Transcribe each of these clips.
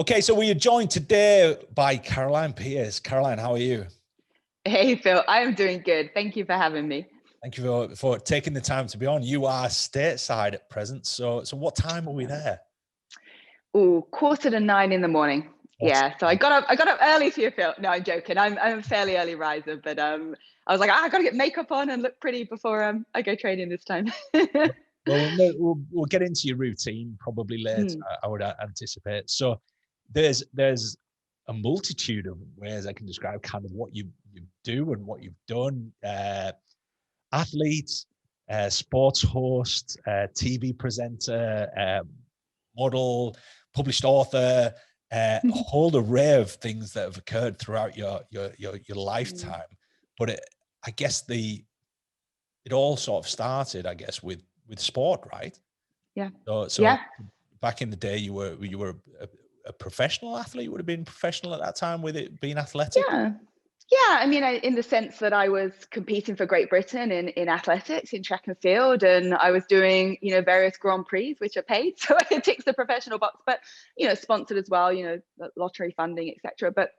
Okay, so we are joined today by Caroline Pearce. Caroline, how are you? Hey, Phil, I'm doing good. Thank you for having me. Thank you for taking the time to be on. You are stateside at present. So what time are we there? Oh, 8:45 in the morning. Yeah, so I got up early for you, Phil. No, I'm joking. I'm a fairly early riser, but I was like, I got to get makeup on and look pretty before I go training this time. Well, we'll get into your routine probably later, I would anticipate. So there's a multitude of ways I can describe kind of what you do and what you've done. Athlete, sports host, TV presenter, model, published author, a whole array of things that have occurred throughout your lifetime. But I guess it all sort of started, I guess, with sport, right? Yeah. So yeah. Back in the day, you were a professional athlete. You would have been professional at that time with it being athletic. Yeah, I mean, in the sense that I was competing for Great Britain in athletics, in track and field, and I was doing, various Grand Prix, which are paid, so it ticks the professional box, but, sponsored as well, lottery funding, etc. But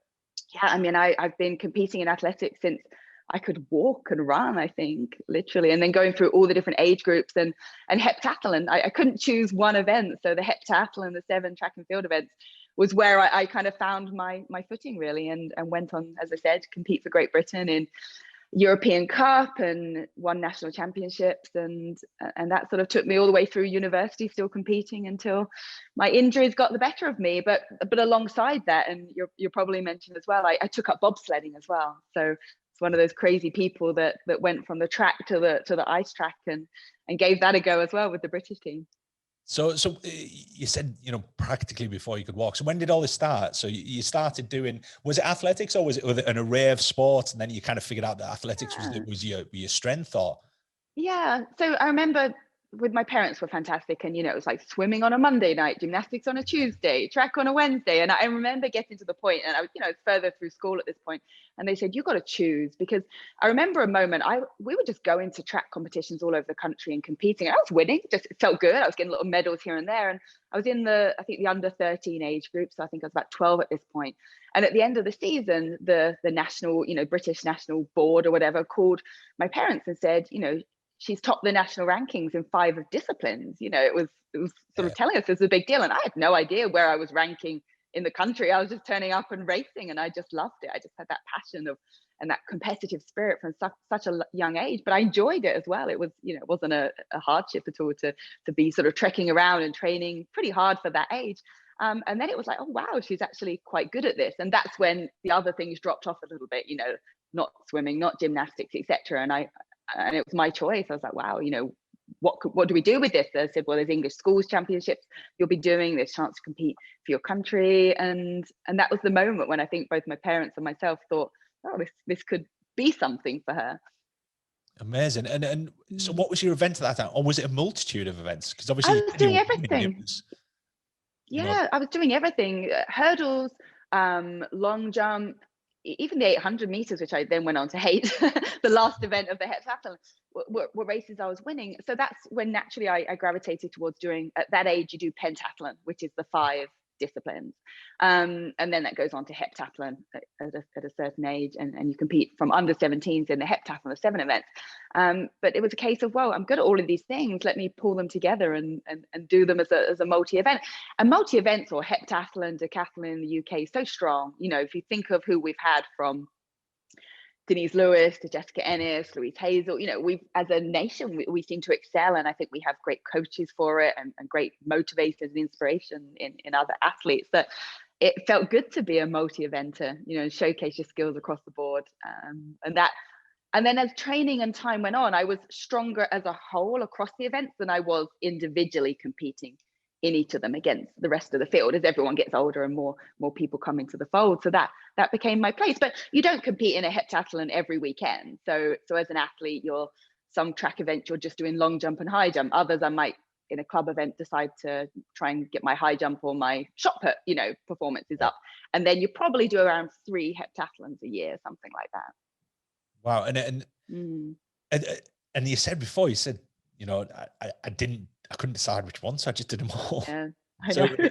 yeah, I mean, I've been competing in athletics since I could walk and run, I think, literally, and then going through all the different age groups and heptathlon. I couldn't choose one event, so the heptathlon, the 7 track and field events, was where I kind of found my footing really, and went on, as I said, compete for Great Britain in European Cup and won national championships, and that sort of took me all the way through university, still competing until my injuries got the better of me. But alongside that, and you're probably mentioned as well, I took up bobsledding as well. So it's one of those crazy people that went from the track to the ice track and gave that a go as well with the British team. So you said, practically before you could walk. So when did all this start? So you started doing, was it athletics or was it an array of sports? And then you kind of figured out that athletics was your strength, or? Yeah. So I remember with my parents were fantastic. And, it was like swimming on a Monday night, gymnastics on a Tuesday, track on a Wednesday. And I remember getting to the point, and I was, it's further through school at this point, and they said, you got to choose. Because I remember a moment, we were just going to track competitions all over the country and competing. I was winning, just it felt good. I was getting little medals here and there. And I was in I think the under 13 age group. So I think I was about 12 at this point. And at the end of the season, the national, British National Board or whatever called my parents and said, she's topped the national rankings in 5 of disciplines. It was sort of telling us it was a big deal. And I had no idea where I was ranking in the country. I was just turning up and racing, and I just loved it. I just had that passion and that competitive spirit from such a young age, but I enjoyed it as well. It was, it wasn't a hardship at all to be sort of trekking around and training pretty hard for that age. And then it was like, oh, wow, she's actually quite good at this. And that's when the other things dropped off a little bit, not swimming, not gymnastics, etc. And it was my choice. I was like, wow, what do we do with this? They said, well, there's English schools championships you'll be doing, there's chance to compete for your country. And that was the moment when I think both my parents and myself thought, oh, this could be something for her. Amazing. And so what was your event at that time? Or was it a multitude of events? Because obviously I was doing everything. I was doing everything. Hurdles, long jump, even the 800 meters, which I then went on to hate, the last event of the heptathlon, were races I was winning. So that's when naturally I gravitated towards doing, at that age, you do pentathlon, which is the 5 disciplines. And then that goes on to heptathlon at a certain age, and you compete from under 17s in the heptathlon of 7 events. But it was a case of, well, I'm good at all of these things. Let me pull them together and do them as a multi-event. And multi-events, or heptathlon, decathlon in the UK, is so strong. If you think of who we've had from Denise Lewis to Jessica Ennis, Louise Hazel, we've, as a nation, we seem to excel. And I think we have great coaches for it, and great motivators and inspiration in other athletes, that it felt good to be a multi-eventer, and showcase your skills across the board. And then as training and time went on, I was stronger as a whole across the events than I was individually competing in each of them against the rest of the field, as everyone gets older and more people come into the fold. So that became my place. But you don't compete in a heptathlon every weekend. So as an athlete, some track events you're just doing long jump and high jump. Others I might, in a club event, decide to try and get my high jump or my shot put, performances up. And then you probably do around 3 heptathlons a year, something like that. Wow. And you said before, I couldn't decide which one, so I just did them all. Yeah, I so know.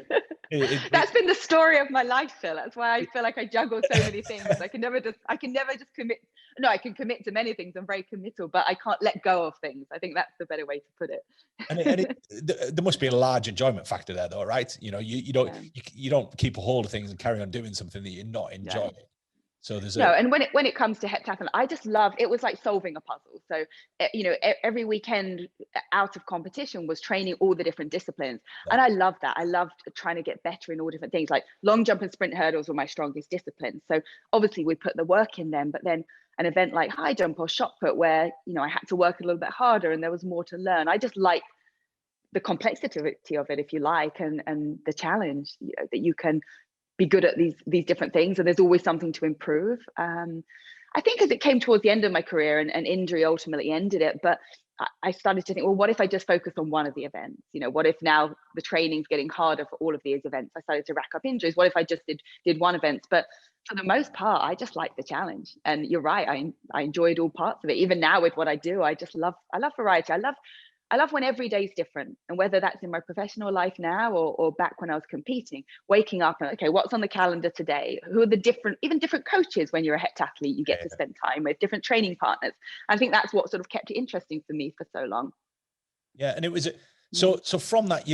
That's been the story of my life, Phil. That's why I feel like I juggle so many things. I can never just commit. No, I can commit to many things. I'm very committal, but I can't let go of things. I think that's the better way to put it. There must be a large enjoyment factor there, though, right? You know, you don't keep a hold of things and carry on doing something that you're not enjoying. No. So there's and when it comes to heptathlon, I just love it. Was like solving a puzzle. So every weekend out of competition was training all the different disciplines, and I loved that. I loved trying to get better in all different things. Like long jump and sprint hurdles were my strongest disciplines. So obviously we put the work in them, but then an event like high jump or shot put, where I had to work a little bit harder and there was more to learn. I just like the complexity of it, if you like, and the challenge that you can be good at these different things, and there's always something to improve. I think as it came towards the end of my career, and injury ultimately ended it, but I started to think, well, what if I just focus on one of the events? What if now the training's getting harder for all of these events? I started to rack up injuries. What if I just did one event? But for the most part, I just like the challenge. And you're right, I enjoyed all parts of it. Even now with what I do, I love variety. I love when every day is different, and whether that's in my professional life now or back when I was competing, waking up and, okay, what's on the calendar today? Who are the different coaches? When you're a heptathlete, you get to spend time with different training partners. I think that's what sort of kept it interesting for me for so long. Yeah. And it was, so from that,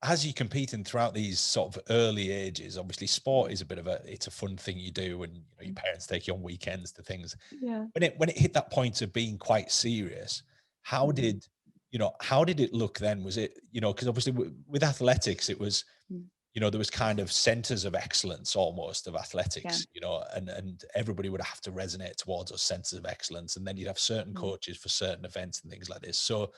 as you're competing throughout these sort of early ages, obviously sport is it's a fun thing you do, and your parents take you on weekends to things. Yeah. When it hit that point of being quite serious, how did it look then? Was it, because obviously with athletics, it was, there was kind of centers of excellence almost of athletics, and everybody would have to resonate towards those centers of excellence. And then you'd have certain coaches for certain events and things like this. So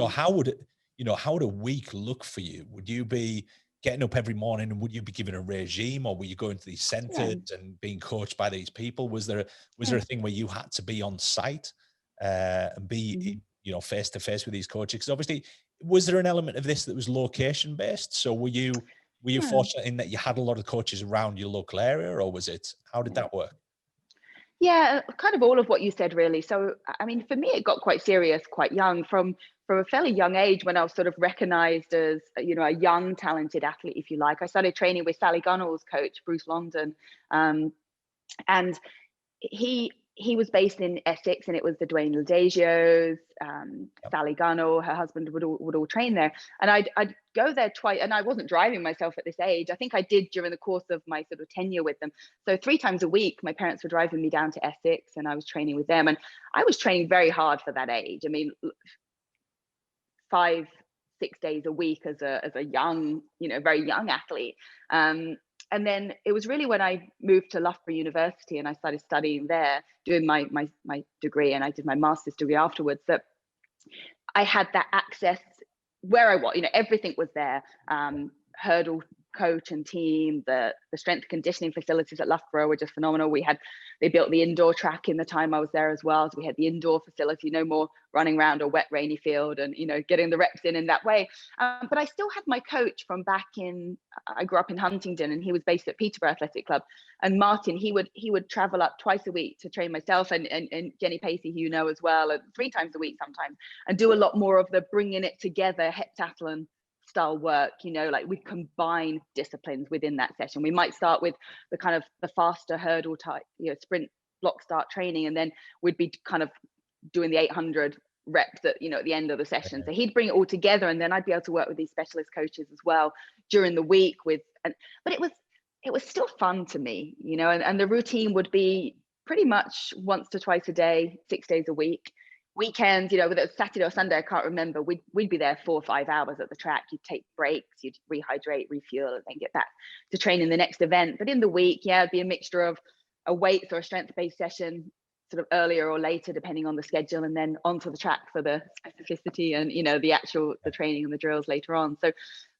how would a week look for you? Would you be getting up every morning, and would you be given a regime, or were you going to these centers and being coached by these people? Was there a thing where you had to be on site and be, face to face with these coaches? Because obviously, was there an element of this that was location based? So were you fortunate in that you had a lot of coaches around your local area, or how did that work? Yeah, kind of all of what you said, really. So, I mean, for me, it got quite serious quite young, from a fairly young age, when I was sort of recognized as, a young, talented athlete, if you like. I started training with Sally Gunnell's coach, Bruce London. And he was based in Essex, and it was the Dwayne Ladagios, Sally Gunnell, her husband would all train there. And I'd go there twice, and I wasn't driving myself at this age. I think I did during the course of my sort of tenure with them. So 3 times a week, my parents were driving me down to Essex, and I was training with them. And I was training very hard for that age. I mean, 5-6 days a week as a young, very young athlete. And then it was really when I moved to Loughborough University and I started studying there, doing my degree, and I did my master's degree afterwards, that I had that access where I was. Everything was there. Hurdle coach and team, the strength conditioning facilities at Loughborough were just phenomenal. They built the indoor track in the time I was there as well. So we had the indoor facility, no more running around a wet, rainy field and, getting the reps in that way. But I still had my coach from back I grew up in Huntingdon, and he was based at Peterborough Athletic Club. And Martin, he would travel up twice a week to train myself and Jenny Pacey, who as well, and 3 times a week sometimes, and do a lot more of the bringing it together heptathlon style work. Like we combine disciplines within that session. We might start with the kind of the faster hurdle type, sprint block start training, and then we'd be kind of doing the 800 reps at the end of the session. So he'd bring it all together, and then I'd be able to work with these specialist coaches as well during the week but it was still fun to me, and the routine would be pretty much once to twice a day, 6 days a week. Weekends, whether it was Saturday or Sunday, I can't remember, we'd be there 4 or 5 hours at the track. You'd take breaks, you'd rehydrate, refuel, and then get back to training the next event. But in the week, it'd be a mixture of a weights or a strength-based session, sort of earlier or later, depending on the schedule, and then onto the track for the specificity and the training and the drills later on. So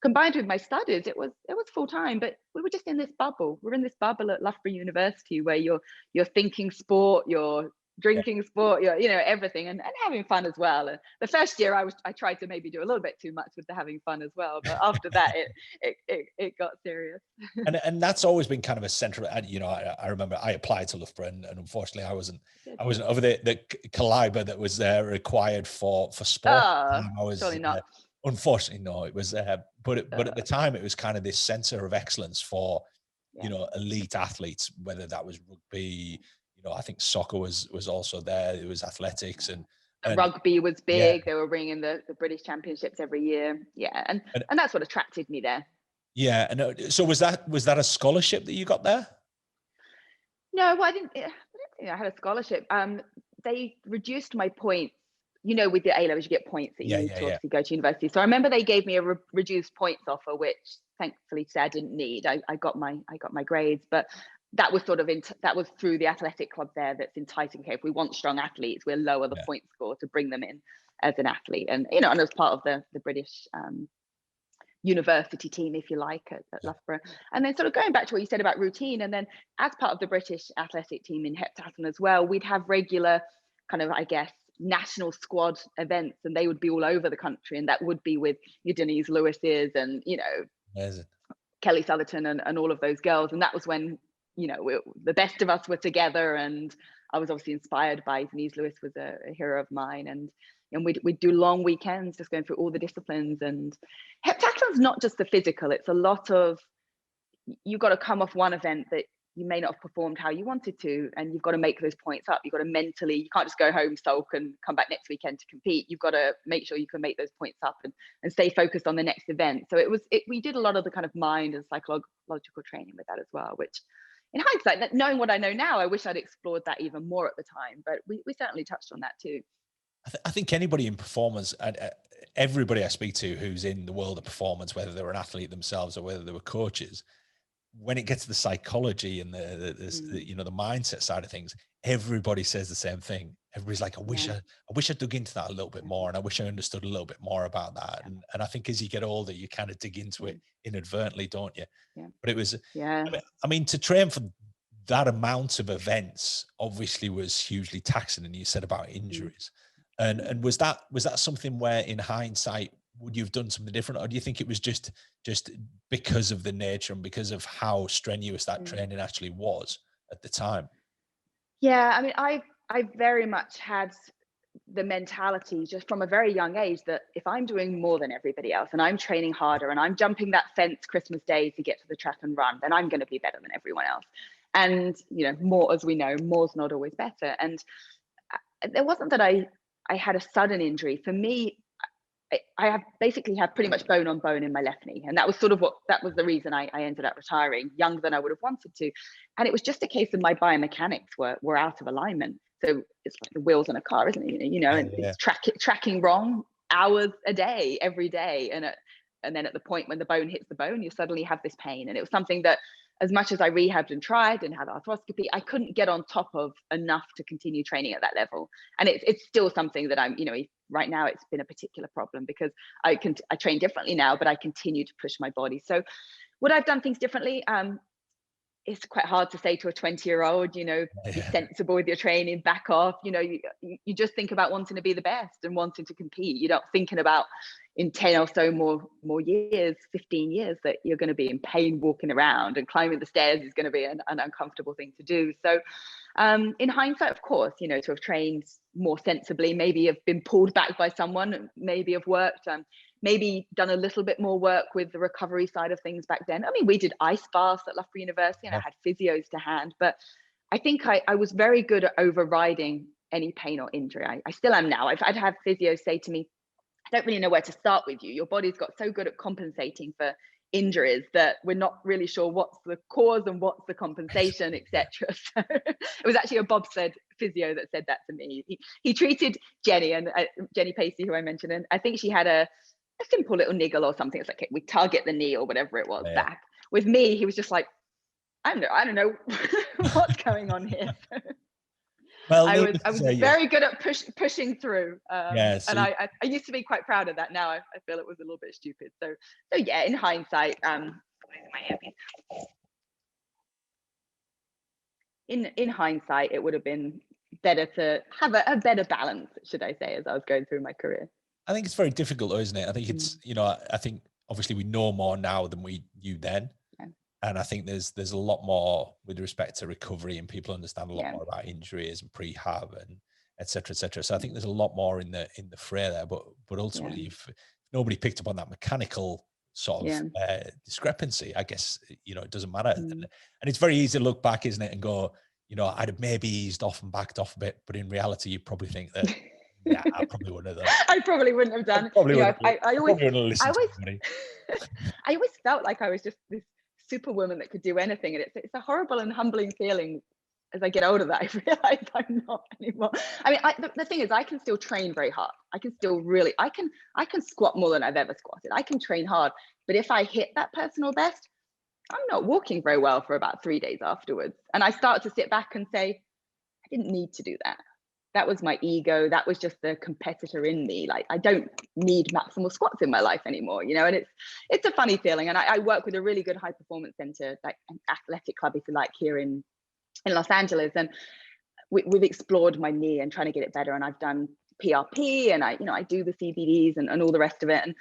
combined with my studies, it was full time. But we were just in this bubble. We're in this bubble at Loughborough University where you're thinking sport, you're drinking sport, everything, and having fun as well. And the first year I tried to maybe do a little bit too much with the having fun as well, but after that it got serious. And that's always been kind of a central, I remember I applied to Loughborough, and unfortunately I wasn't over the caliber that was required for sport. Surely not. Unfortunately, no, it was, but at the time it was kind of this center of excellence for, you know, elite athletes, whether that was rugby, you know, I think soccer was also there. It was athletics and rugby was big. They were bringing the British championships every year. Yeah. And that's what attracted me there. Yeah. And so was that a scholarship that you got there? No, well, I didn't think I had a scholarship. They reduced my points. You know, with your A-levels, you get points that you need to obviously go to university. So I remember they gave me a reduced points offer, which thankfully I didn't need. I got my grades, but that was sort of that was through the athletic club there that's entitled. Okay, if we want strong athletes, we'll lower the point score to bring them in as an athlete. And you know, and as part of the British university team, if you like, at Loughborough. And then sort of going back to what you said about routine, and then as part of the British athletic team in heptathlon as well, we'd have regular kind of, I guess, national squad events, and they would be all over the country, and that would be with your Denise Lewis's and, you know, Kelly Southerton and all of those girls. And that was when, you know, the best of us were together, and I was obviously inspired by Denise Lewis, was a hero of mine, and we'd do long weekends just going through all the disciplines. And heptathlon's not just the physical, it's a lot of, you've got to come off one event that you may not have performed how you wanted to, and you've got to make those points up. You've got to mentally, you can't just go home, sulk, and come back next weekend to compete. You've got to make sure you can make those points up and stay focused on the next event. So we did a lot of the kind of mind and psychological training with that as well, which in hindsight, knowing what I know now, I wish I'd explored that even more at the time, but we certainly touched on that too. I think anybody in performance, and everybody I speak to who's in the world of performance, whether they're an athlete themselves or whether they were coaches, when it gets to the psychology and the you know, the mindset side of things, everybody says the same thing. Everybody's like, I wish I dug into that a little bit more, and I wish I understood a little bit more about that. And I think as you get older, you kind of dig into it inadvertently, don't you? But it was, I mean, to train for that amount of events obviously was hugely taxing. And you said about injuries. And was that something where in hindsight, would you have done something different? Or do you think it was just because of the nature and because of how strenuous that training actually was at the time? Yeah, I mean, I very much had the mentality just from a very young age that if I'm doing more than everybody else and I'm training harder and I'm jumping that fence Christmas Day to get to the track and run, then I'm going to be better than everyone else. And, you know, more, as we know, more's not always better. And there wasn't that I had a sudden injury. For me, I have basically had pretty much bone on bone in my left knee. And that was sort of that was the reason I ended up retiring younger than I would have wanted to. And it was just a case of my biomechanics were out of alignment. So it's like the wheels on a car, isn't it? You know, and it's tracking wrong hours a day, every day. And then at the point when the bone hits the bone, you suddenly have this pain. And it was something that, as much as I rehabbed and tried and had arthroscopy, I couldn't get on top of enough to continue training at that level. And it's still something that I'm, you know, right now it's been a particular problem because I train differently now, but I continue to push my body. So would I have done things differently? It's quite hard to say to a 20-year-old, you know, be sensible with your training, back off. You know, you just think about wanting to be the best and wanting to compete. You're not thinking about in 10 or so more years, 15 years, that you're going to be in pain walking around, and climbing the stairs is going to be an uncomfortable thing to do. So in hindsight, of course, you know, to have trained more sensibly, maybe have been pulled back by someone, maybe have worked, maybe done a little bit more work with the recovery side of things back then. I mean, we did ice baths at Loughborough University and I had physios to hand, but I think I was very good at overriding any pain or injury. I still am now. I'd have physios say to me, I don't really know where to start with you. Your body's got so good at compensating for injuries that we're not really sure what's the cause and what's the compensation, etc. So it was actually a bobsled physio that said that to me. He treated Jenny Pacey, who I mentioned, and I think she had a simple little niggle or something. It's like, okay, we target the knee or whatever it was back. With me, he was just like, I don't know what's going on here. Well, I was very good at pushing through. And I used to be quite proud of that. Now I feel it was a little bit stupid. So yeah, in hindsight, in hindsight, it would have been better to have a better balance, should I say, as I was going through my career. I think it's very difficult though, isn't it? I think it's, you know, I think obviously we know more now than we knew then. And I think there's a lot more with respect to recovery, and people understand a lot more about injuries and prehab and et cetera, et cetera. So I think there's a lot more in the fray there, but ultimately if nobody picked up on that mechanical sort of discrepancy. I guess, you know, it doesn't matter. And it's very easy to look back, isn't it, and go, you know, I'd have maybe eased off and backed off a bit, but in reality, you probably think that, yeah, I probably wouldn't have done. I probably wouldn't have done. I always felt like I was just this superwoman that could do anything, and it's a horrible and humbling feeling. As I get older, that I realize I'm not anymore. I mean, the thing is, I can still train very hard. I can still really, I can squat more than I've ever squatted. I can train hard, but if I hit that personal best, I'm not walking very well for about 3 days afterwards. And I start to sit back and say, I didn't need to do that. That was my ego. That was just the competitor in me. Like, I don't need maximal squats in my life anymore, you know. And it's a funny feeling. And I work with a really good high performance center, like an athletic club, if you like, here in Los Angeles, and we've explored my knee and trying to get it better. And I've done PRP, and I do the CBDs and all the rest of it. And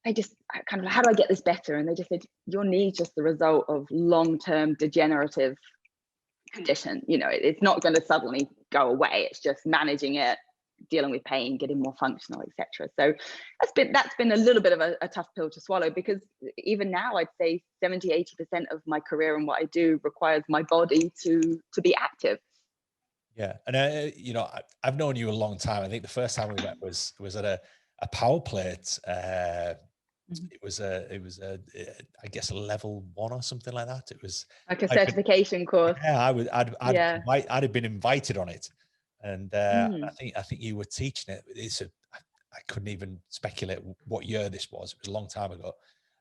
they just kind of, how do I get this better? And they just said, your knee's just the result of long-term degenerative condition. You know, it's not going to suddenly go away. It's just managing it, dealing with pain, getting more functional, etc. So that's been a little bit of a tough pill to swallow, because even now I'd say 70-80% of my career and what I do requires my body to be active. Yeah, and you know, I've known you a long time. I think the first time we met was at a power plate. It was a I guess a level 1 or something like that. It was like a certification course. Yeah, I'd have been invited on it. And I think you were teaching it. I couldn't even speculate what year this was. It was a long time ago.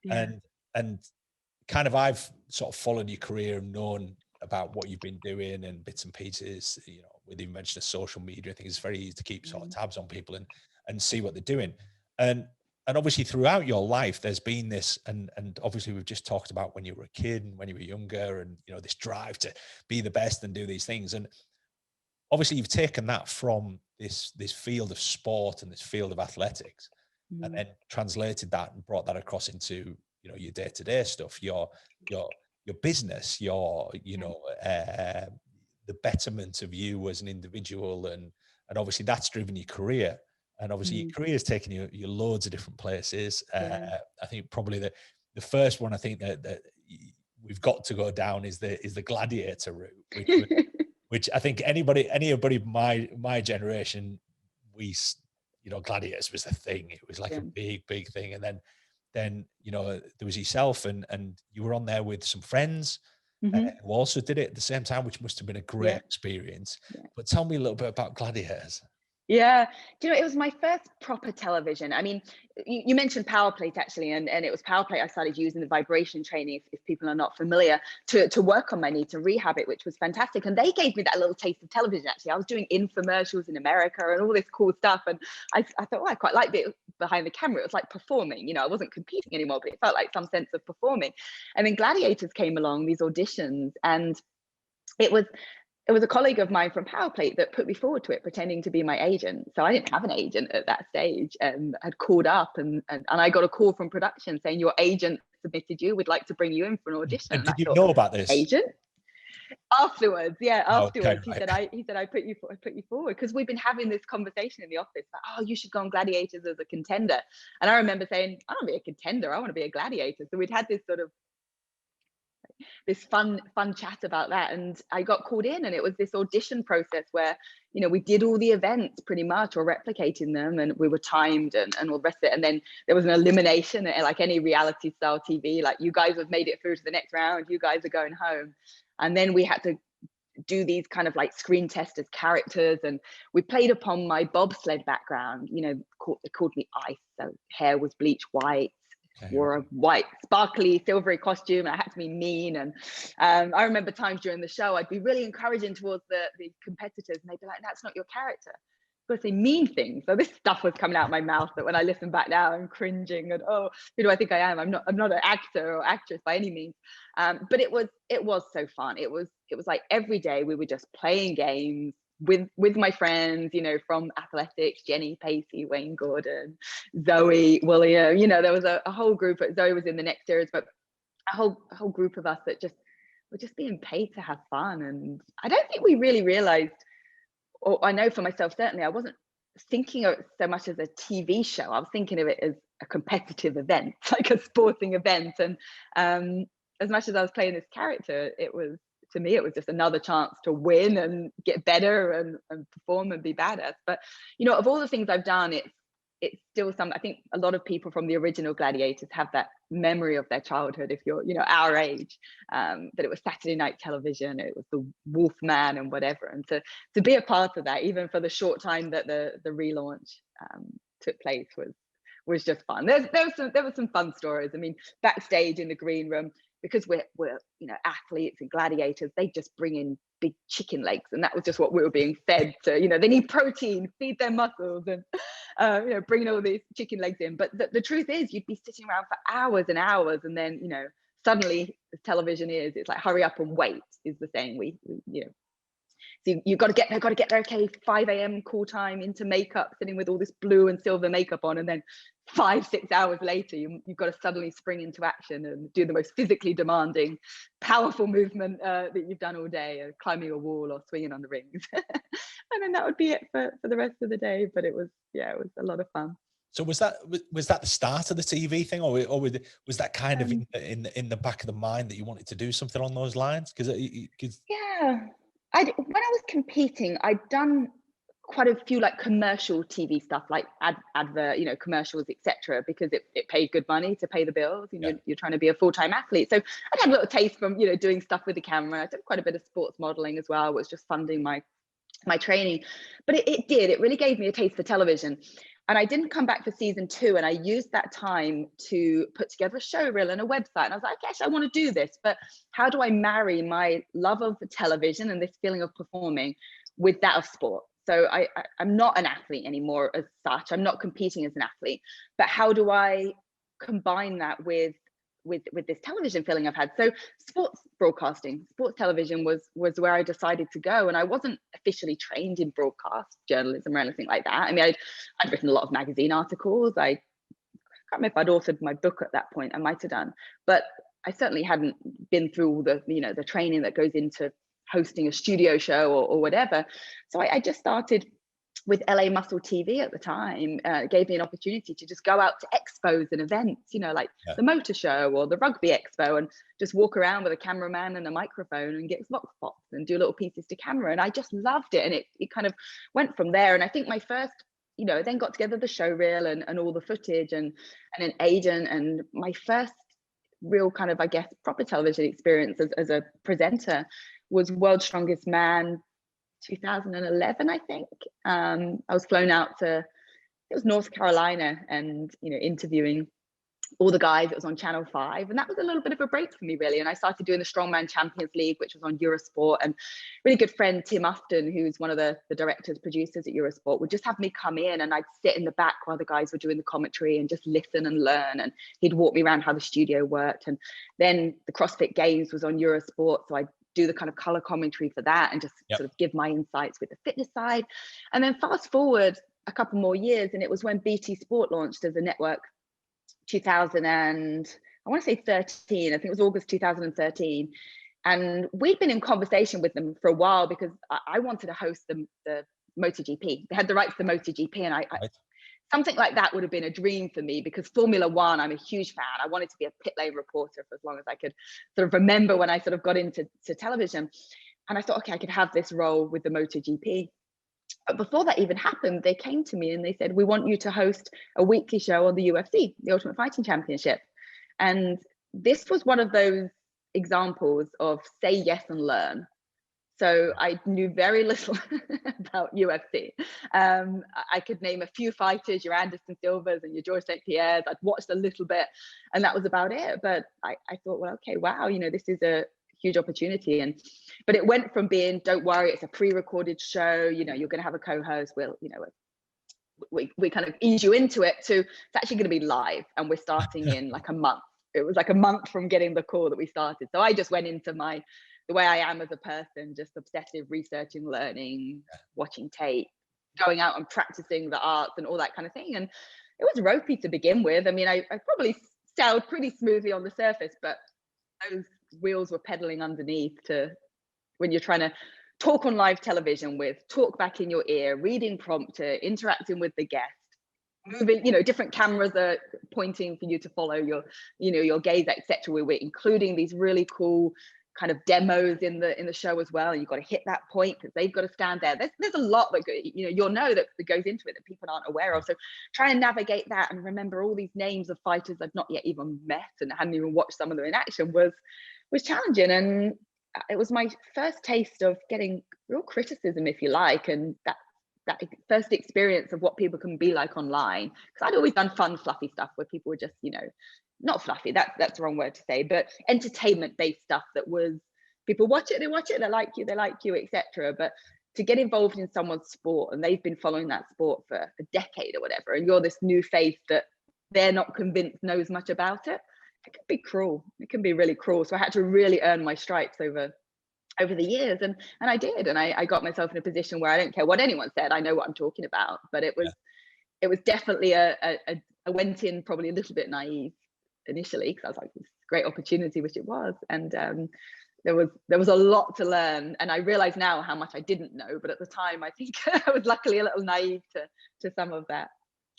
Yeah. And kind of, I've sort of followed your career and known about what you've been doing and bits and pieces, you know, with the invention of social media. I think it's very easy to keep sort of tabs on people and see what they're doing. And obviously throughout your life, there's been this, and obviously we've just talked about when you were a kid and when you were younger, and, you know, this drive to be the best and do these things. And obviously you've taken that from this field of sport and this field of athletics, and then translated that and brought that across into, you know, your day-to-day stuff, your business, you know, the betterment of you as an individual, and obviously that's driven your career. And obviously your career has taken you loads of different places. I think probably the first one I think that we've got to go down is the Gladiator route, which I think anybody my generation, you know, Gladiators was the thing. It was like a big thing. And then you know, there was yourself, and you were on there with some friends who also did it at the same time, which must have been a great experience. But tell me a little bit about Gladiators. Yeah, do you know, it was my first proper television. I mean, you mentioned power plate actually, and it was power plate I started using the vibration training, if people are not familiar, to work on my knee, to rehab it, which was fantastic. And they gave me that little taste of television. Actually, I was doing infomercials in America and all this cool stuff, and I thought, oh, I quite liked it behind the camera. It was like performing, you know, I wasn't competing anymore, but it felt like some sense of performing. And then Gladiators came along, these auditions, and it was a colleague of mine from Powerplate that put me forward to it, pretending to be my agent. So I didn't have an agent at that stage, and had called up, and I got a call from production saying, your agent submitted you, we'd like to bring you in for an audition. And did you know about this? Agent? Afterwards, Okay, he said I put you forward, because we've been having this conversation in the office, like, oh, you should go on Gladiators as a contender. And I remember saying, I don't want to be a contender, I want to be a gladiator. So we'd had this sort of this fun chat about that, and I got called in, and it was this audition process where, you know, we did all the events pretty much, or replicating them, and we were timed and all the rest of it. And then there was an elimination, like any reality style TV, like, you guys have made it through to the next round, you guys are going home. And then we had to do these kind of like screen test as characters, and we played upon my bobsled background. You know, they called me Ice, so hair was bleached white, wore a white sparkly silvery costume, and I had to be mean. And I remember times during the show I'd be really encouraging towards the competitors, and they'd be like, that's not your character, you've got to say mean things. So this stuff was coming out of my mouth that when I listen back now, I'm cringing, and oh, who do I think I am? I'm not an actor or actress by any means. But it was so fun. It was like every day we were just playing games with my friends, you know, from athletics, Jenny, Pacey, Wayne Gordon, Zoe, William, you know, there was a whole group. Zoe was in the next series, but a whole group of us that just were just being paid to have fun. And I don't think we really realized, or I know for myself, certainly I wasn't thinking of it so much as a TV show. I was thinking of it as a competitive event, like a sporting event. And as much as I was playing this character, to me, it was just another chance to win and get better and perform and be badass. But, you know, of all the things I've done, it's still something. I think a lot of people from the original Gladiators have that memory of their childhood, if you're, you know, our age, that it was Saturday night television, it was the Wolfman and whatever. And to be a part of that, even for the short time that the relaunch took place, was just fun. There were some fun stories. I mean, backstage in the green room, because we're you know, athletes and gladiators, they just bring in big chicken legs, and that was just what we were being fed to. You know, they need protein, feed their muscles, and you know, bringing all these chicken legs in. But the truth is, you'd be sitting around for hours and hours, and then, you know, suddenly, as television is, it's like hurry up and wait is the saying. We you know, so you've got to get there, okay, 5 a.m. call time, into makeup, sitting with all this blue and silver makeup on, and then 5-6 hours later, you've got to suddenly spring into action and do the most physically demanding, powerful movement that you've done all day, climbing a wall or swinging on the rings. And then that would be it for the rest of the day. But it was a lot of fun. So was that the start of the TV thing, or was that kind of in the back of the mind that you wanted to do something on those lines? Because when I was competing, I'd done quite a few like commercial TV stuff, like advert, you know, commercials, etc., because it paid good money to pay the bills. You know, you're trying to be a full-time athlete. So I'd had a little taste from, you know, doing stuff with the camera. I did quite a bit of sports modeling as well, was just funding my training. But it really gave me a taste for television. And I didn't come back for season 2, and I used that time to put together a show reel and a website. And I was like, yes, I want to do this, but how do I marry my love of television and this feeling of performing with that of sport? So I'm not an athlete anymore as such. I'm not competing as an athlete, but how do I combine that with this television feeling I've had? So sports broadcasting, sports television was where I decided to go. And I wasn't officially trained in broadcast journalism or anything like that. I mean, I'd written a lot of magazine articles. I can't remember if I'd authored my book at that point. I might have done, but I certainly hadn't been through all the, you know, the training that goes into hosting a studio show or whatever. So I just started with LA Muscle TV at the time. It gave me an opportunity to just go out to expos and events, you know, like the Motor Show or the Rugby Expo, and just walk around with a cameraman and a microphone and get vox pops and do little pieces to camera. And I just loved it. And it kind of went from there. And I think my first, you know, then got together the show reel and all the footage and an agent. And my first real kind of, I guess, proper television experience as a presenter was World's Strongest Man 2011, I think. I was flown out to, it was North Carolina, and, you know, interviewing all the guys. It was on Channel 5, and that was a little bit of a break for me, really. And I started doing the Strongman Champions League, which was on Eurosport, and really good friend Tim Ufton, who's one of the directors, producers at Eurosport, would just have me come in, and I'd sit in the back while the guys were doing the commentary and just listen and learn. And he'd walk me around how the studio worked. And then the CrossFit Games was on Eurosport, so I'd do the kind of color commentary for that and just sort of give my insights with the fitness side. And then fast forward a couple more years, and it was when BT Sport launched as a network, 2000 and I want to say 13, I think it was August 2013. And we'd been in conversation with them for a while, because I wanted to host the MotoGP. They had the rights to MotoGP, and I something like that would have been a dream for me, because Formula One, I'm a huge fan. I wanted to be a pit lane reporter for as long as I could sort of remember when I sort of got into television. And I thought, okay, I could have this role with the MotoGP. But before that even happened, they came to me and they said, we want you to host a weekly show on the UFC, the Ultimate Fighting Championship. And this was one of those examples of say yes and learn. So I knew very little about UFC. I could name a few fighters, your Anderson Silvas and your George St. Pierre's. I'd watched a little bit, and that was about it. But I thought, well, okay, wow, you know, this is a huge opportunity. But it went from being, don't worry, it's a pre-recorded show, you know, you're going to have a co-host, we'll, you know, we kind of ease you into it, to it's actually going to be live, and we're starting in like a month. It was like a month from getting the call that we started. So I just went into the way I am as a person, just obsessive researching, learning, watching tape, going out and practicing the arts and all that kind of thing. And it was ropey to begin with. I mean, I probably sailed pretty smoothly on the surface, but those wheels were pedaling underneath when you're trying to talk on live television with, talk back in your ear, reading prompter, interacting with the guest, moving, different cameras are pointing for you to follow your, your gaze, etc. We're including these really cool kind of demos in the show as well. And you've got to hit that point because they've got to stand there. There's a lot that you'll know that goes into it that people aren't aware of. So trying to navigate that and remember all these names of fighters I've not yet even met and hadn't even watched some of them in action was challenging. And it was my first taste of getting real criticism, if you like, and that first experience of what people can be like online. Because I'd always done fun, fluffy stuff where people were just, not fluffy, that's the wrong word to say, but entertainment-based stuff that was, people watch it, they like you, etc. But to get involved in someone's sport, and they've been following that sport for a decade or whatever, and you're this new face that they're not convinced knows much about it, it can be cruel. It can be really cruel. So I had to really earn my stripes over the years, and I did, and I got myself in a position where I don't care what anyone said, I know what I'm talking about. But it was definitely I went in probably a little bit naive initially, because I was like, this great opportunity, which it was, and there was a lot to learn, and I realize now how much I didn't know, but at the time I think I was luckily a little naive to some of that.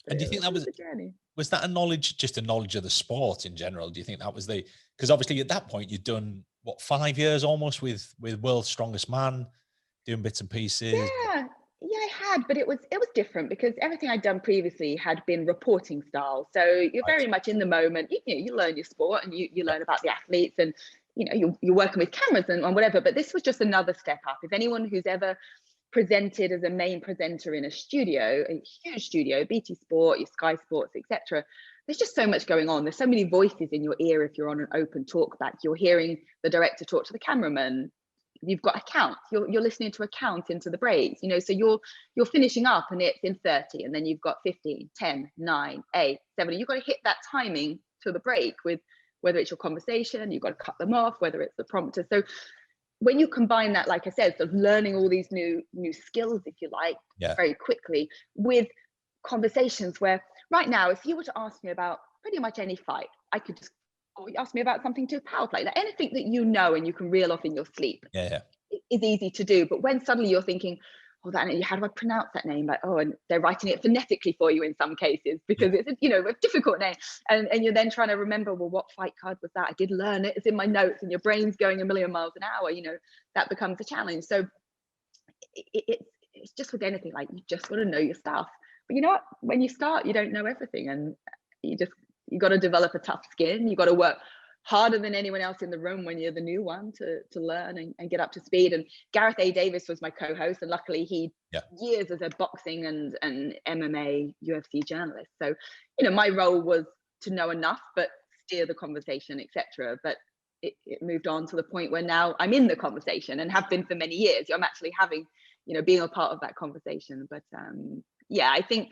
And do you think that was the journey? Was that just a knowledge of the sport in general? Do you think that was because obviously at that point you'd done what, 5 years almost with World's Strongest Man, doing bits and pieces? Yeah, I had, but it was different because everything I'd done previously had been reporting style. So you're very much in the moment. You learn your sport and you learn about the athletes, and you're working with cameras and whatever. But this was just another step up. If anyone who's ever presented as a main presenter in a huge studio, BT Sport, your Sky Sports, etc., there's just so much going on. There's so many voices in your ear. If you're on an open talk back, you're hearing the director talk to the cameraman. You've got a count. You're listening to a count into the breaks. So you're finishing up and it's in 30, and then you've got 15, 10, 9, 8, 7. You've got to hit that timing to the break with whether it's your conversation, you've got to cut them off, whether it's the prompter. So when you combine that, like I said, sort of learning all these new skills, if you like, very quickly, with conversations where right now, if you were to ask me about pretty much any fight, I could just, or you ask me about something to power play, like anything that and you can reel off in your sleep, is easy to do. But when suddenly you're thinking, how do I pronounce that name? Like, and they're writing it phonetically for you in some cases because it's a difficult name, and you're then trying to remember, well, what fight card was that? I did learn it. It's in my notes, and your brain's going a million miles an hour. That becomes a challenge. So it's just with anything, like you just got to know your stuff. But you know what? When you start, you don't know everything, and you got to develop a tough skin. You got to work harder than anyone else in the room when you're the new one to learn and get up to speed. And Gareth A. Davis was my co-host, and luckily he years as a boxing and MMA UFC journalist. So my role was to know enough but steer the conversation, etc. But it moved on to the point where now I'm in the conversation and have been for many years. I'm actually having being a part of that conversation. But I think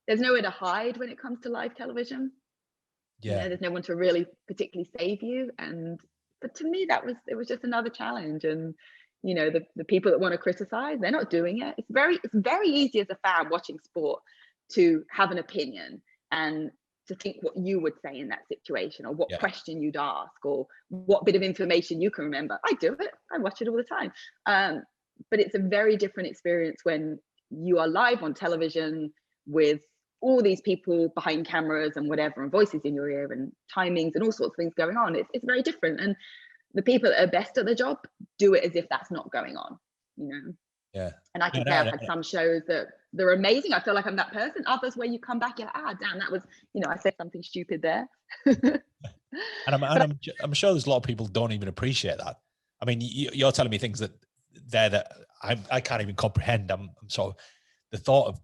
there's nowhere to hide when it comes to live television. There's no one to really particularly save you. But to me, it was just another challenge. And the people that want to criticize, they're not doing it. It's very easy as a fan watching sport to have an opinion and to think what you would say in that situation, or what question you'd ask, or what bit of information you can remember. I do it. I watch it all the time. But it's a very different experience when you are live on television with all these people behind cameras and whatever, and voices in your ear and timings and all sorts of things going on. It's very different. And the people that are best at the job do it as if that's not going on, Yeah. And I can say I've had some shows that they're amazing. I feel like I'm that person. Others where you come back, you're like, damn, that was, I said something stupid there. And I'm sure there's a lot of people don't even appreciate that. I mean, you're telling me things that I can't even comprehend. I'm sort of the thought of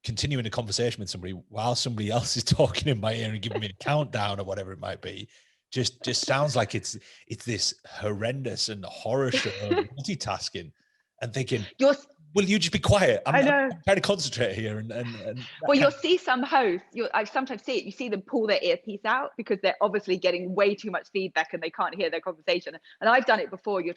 continuing a conversation with somebody while somebody else is talking in my ear and giving me a countdown or whatever it might be, just sounds like it's this horrendous and horror show of multitasking, and thinking, will you just be quiet? I'm trying to concentrate here. And well, you'll see some hosts, I sometimes see it, you see them pull their earpiece out because they're obviously getting way too much feedback and they can't hear their conversation. And I've done it before. You're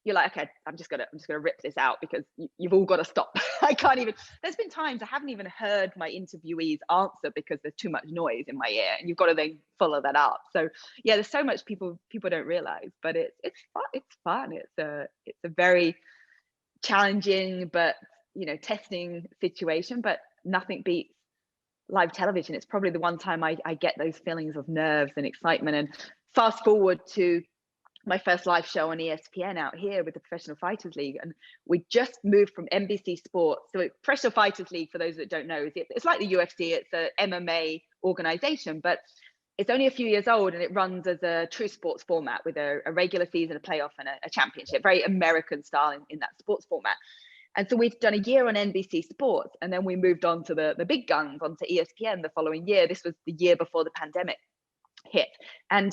like, okay, I'm just gonna rip this out because you've all got to stop. I can't even, there's been times I haven't even heard my interviewees answer because there's too much noise in my ear, and you've got to then follow that up. So there's so much people don't realize, but it's fun. It's a very challenging, but, testing situation, but nothing beats live television. It's probably the one time I get those feelings of nerves and excitement. And fast forward to my first live show on ESPN out here with the Professional Fighters League, and we just moved from NBC Sports. So Professional Fighters League, for those that don't know, it's like the UFC. It's a MMA organization, but it's only a few years old, and it runs as a true sports format with a regular season, a playoff, and a championship, very American style in that sports format. And so we've done a year on NBC Sports, and then we moved on to the big guns, onto ESPN the following year. This was the year before the pandemic hit. And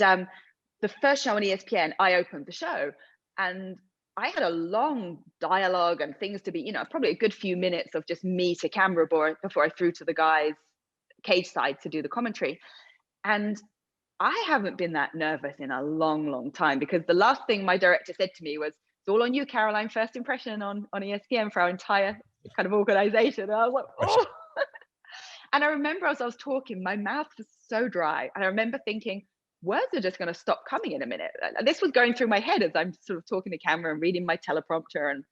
the first show on ESPN, I opened the show, and I had a long dialogue and things to be, probably a good few minutes of just me to camera before I threw to the guys cage side to do the commentary. And I haven't been that nervous in a long, long time, because the last thing my director said to me was, "It's all on you, Caroline, first impression on ESPN for our entire kind of organization." And I was like, oh. And I remember as I was talking, my mouth was so dry. And I remember thinking, words are just going to stop coming in a minute. And this was going through my head as I'm sort of talking to camera and reading my teleprompter and,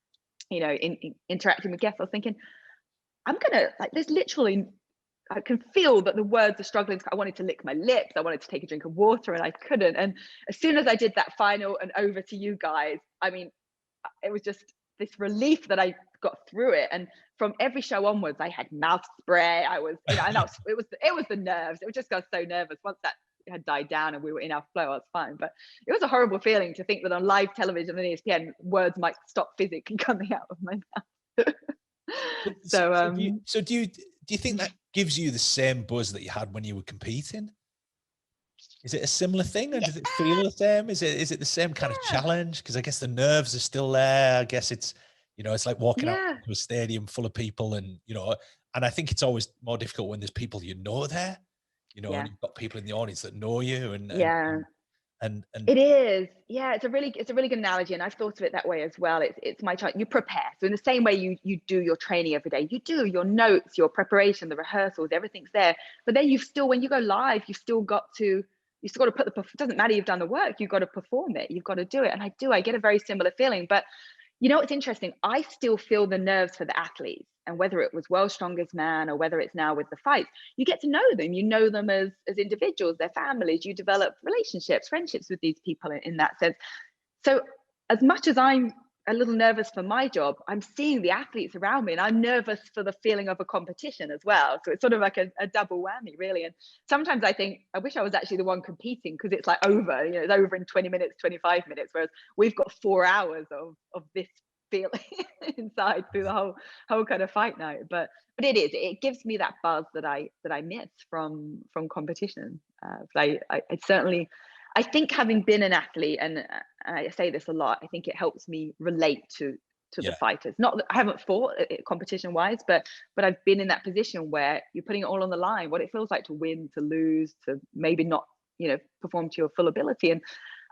interacting with guests. I was thinking, I'm going to, there's literally, I can feel that the words are struggling. I wanted to lick my lips. I wanted to take a drink of water, and I couldn't. And as soon as I did that final and over to you guys, it was just this relief that I got through it. And from every show onwards, I had mouth spray. I was, and it was the nerves. It just got so nervous. Once that had died down and we were in our flow, I was fine. But it was a horrible feeling to think that on live television on ESPN, words might stop physically coming out of my mouth. So do you think that gives you the same buzz that you had when you were competing? Is it a similar thing, or does it feel the same? Is it the same kind of challenge? Because I guess the nerves are still there. I guess it's, it's like walking out to a stadium full of people, and and I think it's always more difficult when there's people there, and you've got people in the audience that know you, and it is, it's a really good analogy, and I've thought of it that way as well. It's my chance. You prepare, so in the same way you do your training every day, you do your notes, your preparation, the rehearsals, everything's there. But then when you go live, you've still got to put it doesn't matter, you've done the work, you've got to perform it, you've got to do it. And I get a very similar feeling. But it's interesting, I still feel the nerves for the athletes, and whether it was World's Strongest Man or whether it's now with the fights, you get to know them, as individuals, their families, you develop relationships, friendships with these people in that sense. So as much as I'm a little nervous for my job, I'm seeing the athletes around me, and I'm nervous for the feeling of a competition as well. So it's sort of like a double whammy, really. And sometimes I think, I wish I was actually the one competing, because it's like over, it's over in 20 minutes, 25 minutes, whereas we've got 4 hours of this feeling inside through the whole kind of fight night. But it gives me that buzz that I miss from competition. I certainly, I think, having been an athlete, and I say this a lot, I think it helps me relate to the fighters. Not that I haven't fought competition wise, but I've been in that position where you're putting it all on the line, what it feels like to win, to lose, to maybe not, perform to your full ability. And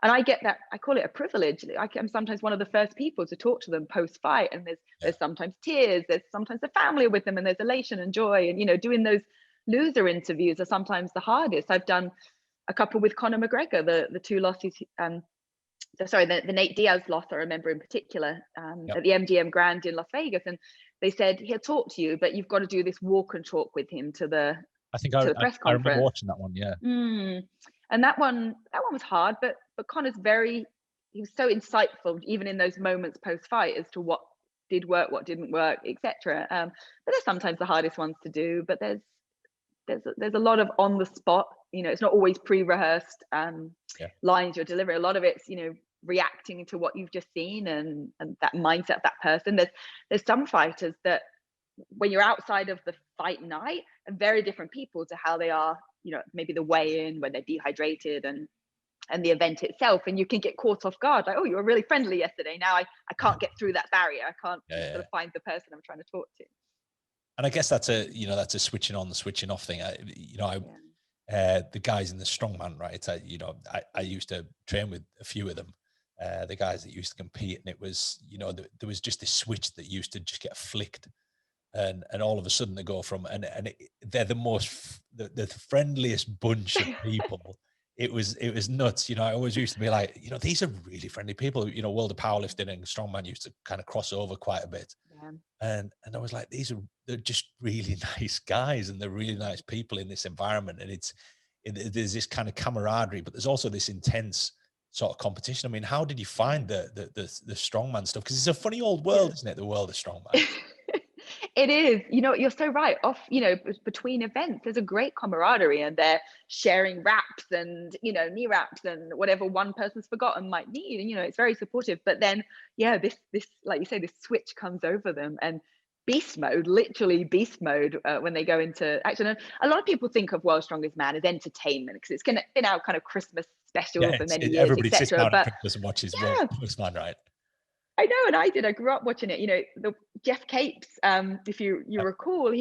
I get that, I call it a privilege. I'm sometimes one of the first people to talk to them post fight, and there's sometimes tears, there's sometimes the family with them, and there's elation and joy. And doing those loser interviews are sometimes the hardest. I've done a couple with Conor McGregor, the two losses, the Nate Diaz loss, I remember in particular, at the MGM Grand in Las Vegas. And they said, he'll talk to you, but you've got to do this walk and talk with him to the press conference. I remember watching that one, And that one was hard, but Conor's he was so insightful, even in those moments post-fight, as to what did work, what didn't work, etc. But they're sometimes the hardest ones to do, but there's a lot of on the spot, it's not always pre-rehearsed lines you're delivering. A lot of it's, reacting to what you've just seen, and that mindset of that person. There's some fighters that, when you're outside of the fight night, are very different people to how they are, maybe the weigh-in, when they're dehydrated, and the event itself, and you can get caught off guard, like, oh, you were really friendly yesterday, now I can't get through that barrier, I can't sort of find the person I'm trying to talk to. And I guess that's a switching on, the switching off thing. The guys in the strongman, right? I used to train with a few of them, the guys that used to compete, and it was, there was just this switch that used to just get flicked, and all of a sudden they go from, they're the friendliest bunch of people it was nuts. You know, I always used to be like, you know, these are really friendly people. You know, world of powerlifting and strongman used to kind of cross over quite a bit. Yeah. And I was like, they're just really nice guys, and they're really nice people in this environment. And there's this kind of camaraderie, but there's also this intense sort of competition. I mean, how did you find the strongman stuff? Because it's a funny old world, isn't it? The world of strongman. It is, you know, you're so right. Between events, there's a great camaraderie, and they're sharing wraps and, you know, knee wraps and whatever one person's forgotten might need. And, you know, it's very supportive. But then, yeah, this, like you say, this switch comes over them, and beast mode, literally beast mode, when they go into action. And a lot of people think of World's Strongest Man as entertainment, because it's been our kind of Christmas special for many years, everybody sits etc. down But at Christmas and watches yeah, World's Strongest Man, right? I know, and I did. I grew up watching it. You know, the Jeff Capes, if you recall,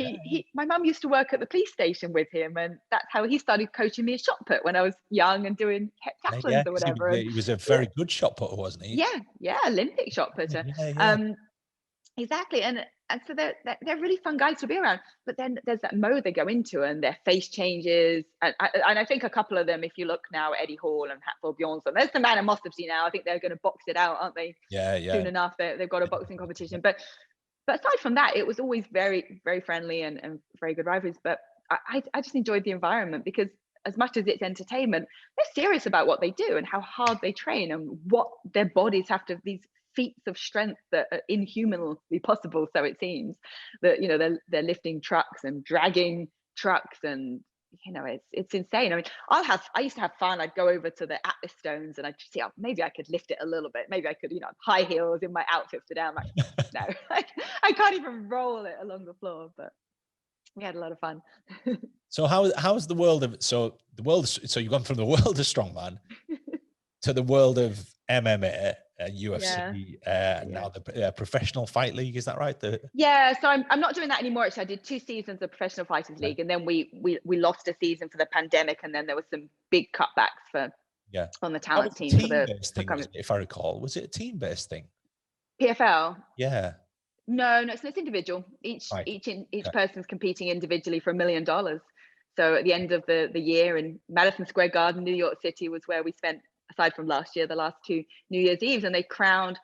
my mum used to work at the police station with him, and that's how he started coaching me a shot put when I was young and doing heptathlons or whatever. He was a very good shot putter, wasn't he? Yeah, Olympic shot putter. Exactly, and so they're really fun guys to be around. But then there's that mode they go into, and their face changes. And I think a couple of them, if you look now, Eddie Hall and Hatfield Bjornsson, there's some animosity now. I think they're going to box it out, aren't they? Yeah. Soon enough, they've got a boxing competition. But aside from that, it was always very, very friendly and very good rivalries. But I just enjoyed the environment, because as much as it's entertainment, they're serious about what they do and how hard they train and what their bodies have to, these feats of strength that are inhumanly possible. So it seems that, you know, they're lifting trucks and dragging trucks, and, you know, it's insane. I mean, I used to have fun. I'd go over to the Atlas stones and I'd see, oh, maybe I could lift it a little bit. Maybe I could, you know, high heels in my outfit for down. Like, no, I can't even roll it along the floor. But we had a lot of fun. So how's the world of so you've gone from the world of strongman to the world of MMA, UFC, and now the Professional Fight League, is that right? Yeah, so I'm not doing that anymore. Actually, I did 2 seasons of Professional Fighters League, and then we lost a season for the pandemic, and then there was some big cutbacks on the talent team for the if I recall. Was it a team-based thing? PFL? Yeah. No, it's individual. Each person's competing individually for $1 million. So at the end of the year in Madison Square Garden, New York City, was where we spent, aside from last year, the last 2 New Year's Eves, and they crowned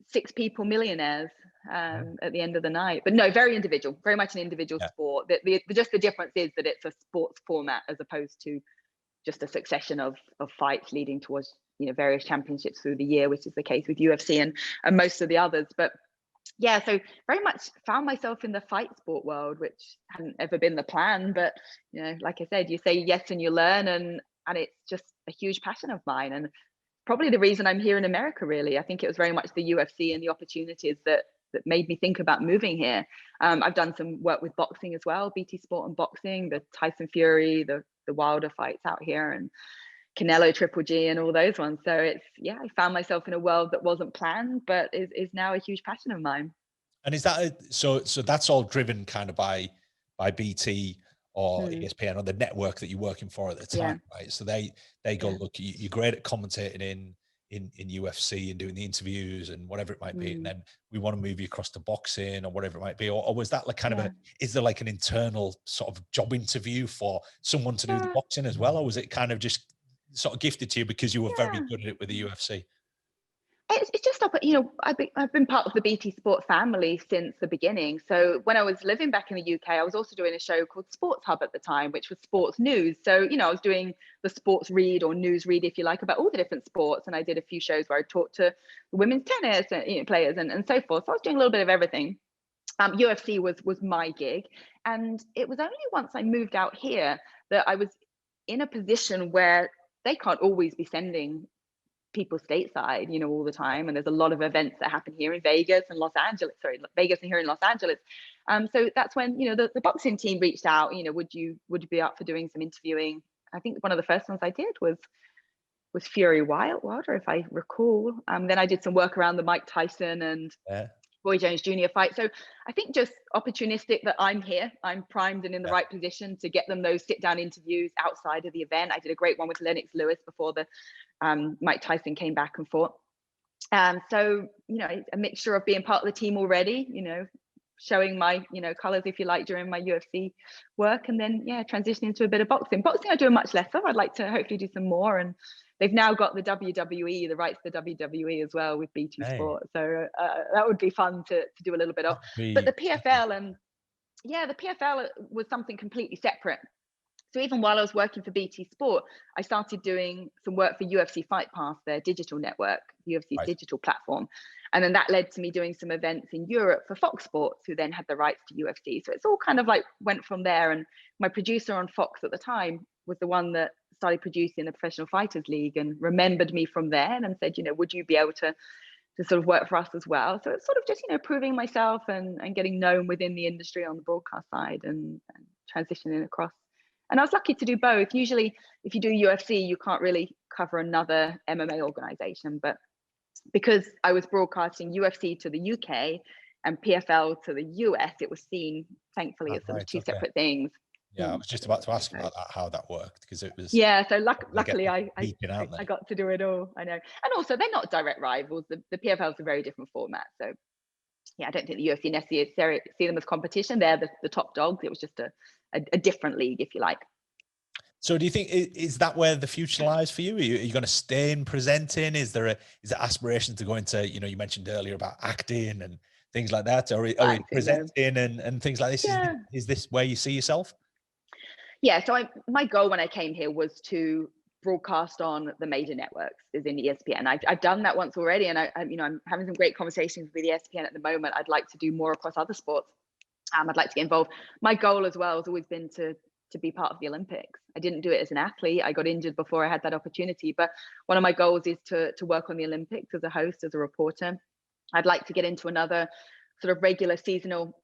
6 people millionaires at the end of the night. But no, very individual, very much an individual sport. Just the difference is that it's a sports format as opposed to just a succession of fights leading towards, you know, various championships through the year, which is the case with UFC and most of the others. But yeah, so very much found myself in the fight sport world, which hadn't ever been the plan. But, you know, like I said, you say yes and you learn, and it's just a huge passion of mine, and probably the reason I'm here in America, really. I think it was very much the UFC and the opportunities that made me think about moving here. I've done some work with boxing as well, BT Sport and boxing, the Tyson Fury, the Wilder fights out here, and Canelo, Triple G, and all those ones. So I found myself in a world that wasn't planned, but is now a huge passion of mine. And is that so that's all driven kind of by BT or ESPN or the network that you're working for at the time, right? So they go, look, you're great at commentating in UFC and doing the interviews and whatever it might be, and then we want to move you across to boxing or whatever it might be, or was that like kind of is there like an internal sort of job interview for someone to do the boxing as well, or was it kind of just sort of gifted to you because you were very good at it with the UFC? It's just up, you know, I've been part of the BT Sport family since the beginning. So when I was living back in the UK, I was also doing a show called Sports Hub at the time, which was sports news. So, you know, I was doing the sports read or news read, if you like, about all the different sports. And I did a few shows where I talked to women's tennis players and so forth. So I was doing a little bit of everything. UFC was my gig. And it was only once I moved out here that I was in a position where they can't always be sending people stateside, you know, all the time. And there's a lot of events that happen here in Vegas and Vegas and here in Los Angeles. So that's when, you know, the boxing team reached out, you know, would you be up for doing some interviewing? I think one of the first ones I did was Fury Wilder, if I recall. Then I did some work around the Mike Tyson and Roy Jones Jr. fight. So I think just opportunistic that I'm here, I'm primed and in the right position to get them those sit down interviews outside of the event. I did a great one with Lennox Lewis before the Mike Tyson came back and fought. So, you know, a mixture of being part of the team already, you know, showing my, colors, if you like, during my UFC work, and then transitioning into a bit of boxing. I do much less of. I'd like to hopefully do some more, and they've now got the WWE, the rights to the WWE as well with BT Sport. So that would be fun to do a little bit of. But the PFL the PFL was something completely separate. So even while I was working for BT Sport, I started doing some work for UFC Fight Pass, their digital network, UFC's digital platform. And then that led to me doing some events in Europe for Fox Sports, who then had the rights to UFC. So it's all kind of like went from there. And my producer on Fox at the time was the one that started producing the Professional Fighters League and remembered me from there and said, would you be able to sort of work for us as well? So it's sort of just, proving myself and getting known within the industry on the broadcast side and transitioning across. And I was lucky to do both. Usually, if you do UFC, you can't really cover another MMA organization. But because I was broadcasting UFC to the UK and PFL to the US, it was seen, thankfully, as sort of two separate things. Yeah, I was just about to ask about that, how that worked, because it was. Yeah, so luckily I got to do it all. I know. And also, they're not direct rivals. The PFL is a very different format. So, yeah, I don't think the UFC necessarily see them as competition. They're the top dogs. It was just a different league, if you like. So do you think, is that where the future lies for you? Are you going to stay in presenting? Is there aspiration to go into, you mentioned earlier about acting and things like that, or presenting and things like this? Yeah. Is this where you see yourself? Yeah. So my goal when I came here was to broadcast on the major networks, as in ESPN. I've done that once already, and I'm having some great conversations with ESPN at the moment. I'd like to do more across other sports. I'd like to get involved. My goal as well has always been to be part of the Olympics. I didn't do it as an athlete. I got injured before I had that opportunity. But one of my goals is to work on the Olympics as a host, as a reporter. I'd like to get into another sort of regular seasonal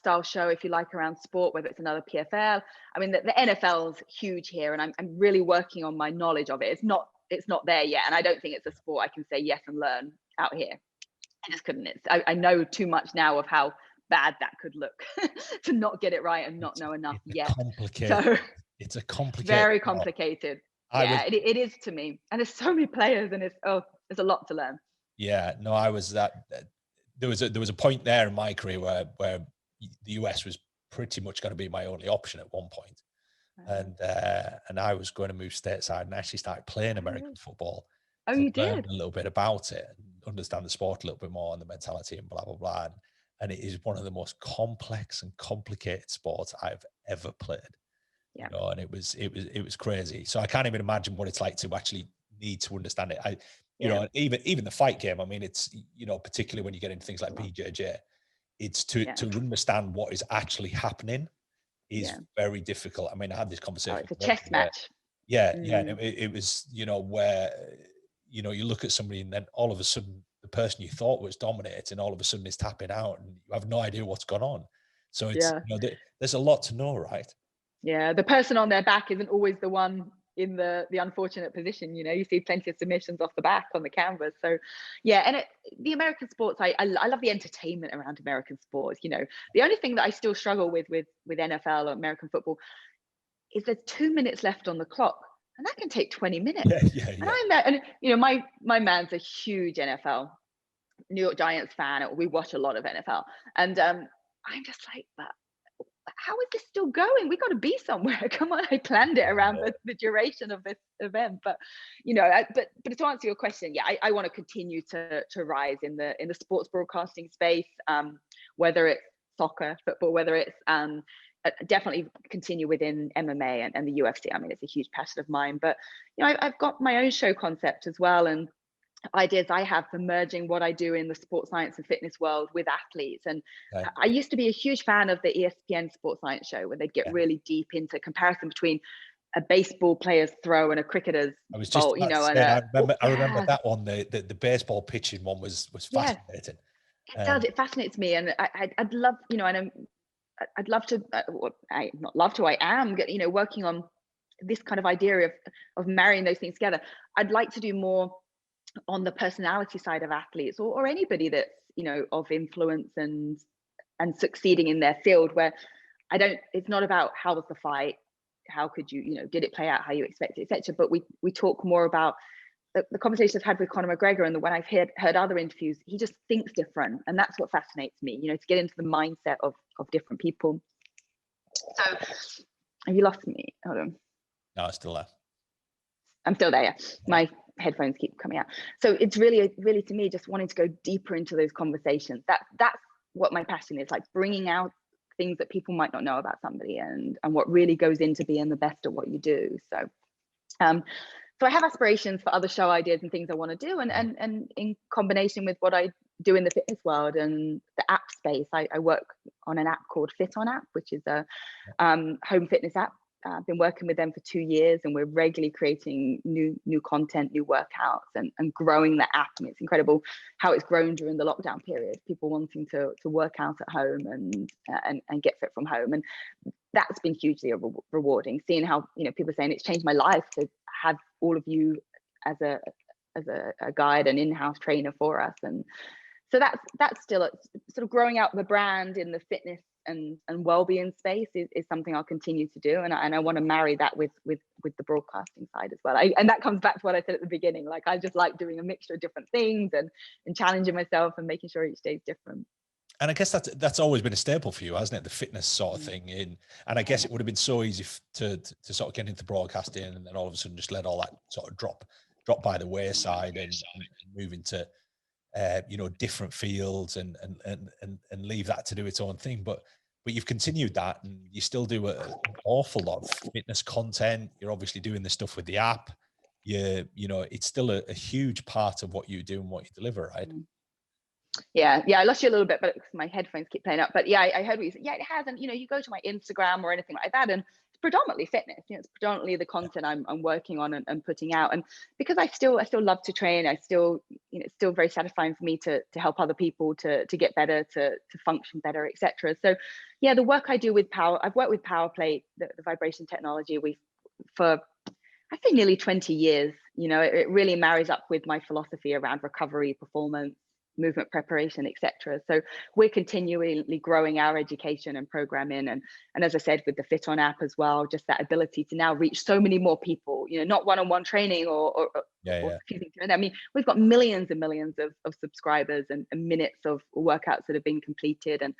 style show, if you like, around sport, whether it's another PFL. I mean, the NFL's huge here, and I'm really working on my knowledge of it. It's not there yet, and I don't think it's a sport I can say yes and learn out here. I just couldn't. I know too much now of how bad that could look to not get it right and not know enough yet. So it's a complicated, very complicated. It is to me, and there's so many players, and there's a lot to learn. Yeah, no, I was that. There was a point there in my career where the US was pretty much going to be my only option at one point, and I was going to move stateside and actually start playing American football. Oh, you did? A little bit about it and understand the sport a little bit more and the mentality and blah blah blah. And it is one of the most complex and complicated sports I've ever played. Yeah. And it was crazy. So I can't even imagine what it's like to actually need to understand it. Even the fight game. I mean, it's particularly when you get into things like BJJ, it's to understand what is actually happening is very difficult. I mean, I had this conversation. It's a chess match. Yeah. And it was where you look at somebody and then all of a sudden the person you thought was dominating all of a sudden is tapping out and you have no idea what's gone on. So it's there's a lot to know, right? Yeah, the person on their back isn't always the one in the unfortunate position. You see plenty of submissions off the back on the canvas. So and the American sports, I love the entertainment around American sports. The only thing that I still struggle with NFL or American football is there's 2 minutes left on the clock. And that can take 20 minutes. And my man's a huge NFL, New York Giants fan. We watch a lot of NFL. And I'm just like, but how is this still going? We got to be somewhere. Come on, I planned it around the duration of this event. But but to answer your question, I want to continue to rise in the sports broadcasting space, whether it's soccer, football, whether it's definitely continue within MMA and the UFC. I mean, it's a huge passion of mine, but I've got my own show concept as well, and ideas I have for merging what I do in the sports science and fitness world with athletes. And I used to be a huge fan of the ESPN sports science show, where they'd get really deep into comparison between a baseball player's throw and a cricketer's bolt. I remember that one. The baseball pitching one was fascinating. It does. It fascinates me, and I'd love, I'd love to, I am, working on this kind of idea of marrying those things together. I'd like to do more on the personality side of athletes or anybody that's, of influence and succeeding in their field, where it's not about how was the fight, how could you, did it play out how you expected, etc. But we talk more about the conversations I've had with Conor McGregor and when I've heard other interviews, he just thinks different. And that's what fascinates me, to get into the mindset of different people. So have you lost me? Hold on. No, it's still there. I'm still there. Yeah. My headphones keep coming out. So it's really to me, just wanting to go deeper into those conversations. That's what my passion is, like bringing out things that people might not know about somebody and what really goes into being the best at what you do. So, so I have aspirations for other show ideas and things I want to do, and in combination with what I do in the fitness world and the app space, I work on an app called Fit On App, which is a home fitness app. I've been working with them for 2 years, and we're regularly creating new content, new workouts, and growing the app. I mean, it's incredible how it's grown during the lockdown period. People wanting to work out at home and get fit from home, and that's been hugely rewarding. Seeing how people are saying it's changed my life to have all of you as a guide and in-house trainer for us, and so that's still sort of growing out the brand in the fitness and well-being space is something I'll continue to do, and I want to marry that with the broadcasting side as well. And that comes back to what I said at the beginning. Like, I just like doing a mixture of different things and challenging myself and making sure each day is different. And I guess that's always been a staple for you, hasn't it? The fitness sort of thing. And I guess it would have been so easy to sort of get into broadcasting, and then all of a sudden just let all that sort of drop by the wayside and move into different fields and leave that to do its own thing. But you've continued that, and you still do an awful lot of fitness content. You're obviously doing the stuff with the app. It's still a huge part of what you do and what you deliver, right? Yeah, I lost you a little bit, but my headphones keep playing up. But yeah, I heard what you said. Yeah, it has. And you go to my Instagram or anything like that, and it's predominantly fitness. It's predominantly the content I'm working on and putting out. And because I still love to train, I still it's still very satisfying for me to help other people to get better, to function better, etc. So yeah, the work I do with I've worked with PowerPlate, the vibration technology, for I think nearly 20 years. It really marries up with my philosophy around recovery, performance, movement preparation, etc. So we're continually growing our education and programming, and as I said, with the Fit On app as well, just that ability to now reach so many more people. Not one-on-one training or I mean, we've got millions and millions of subscribers and minutes of workouts that have been completed, and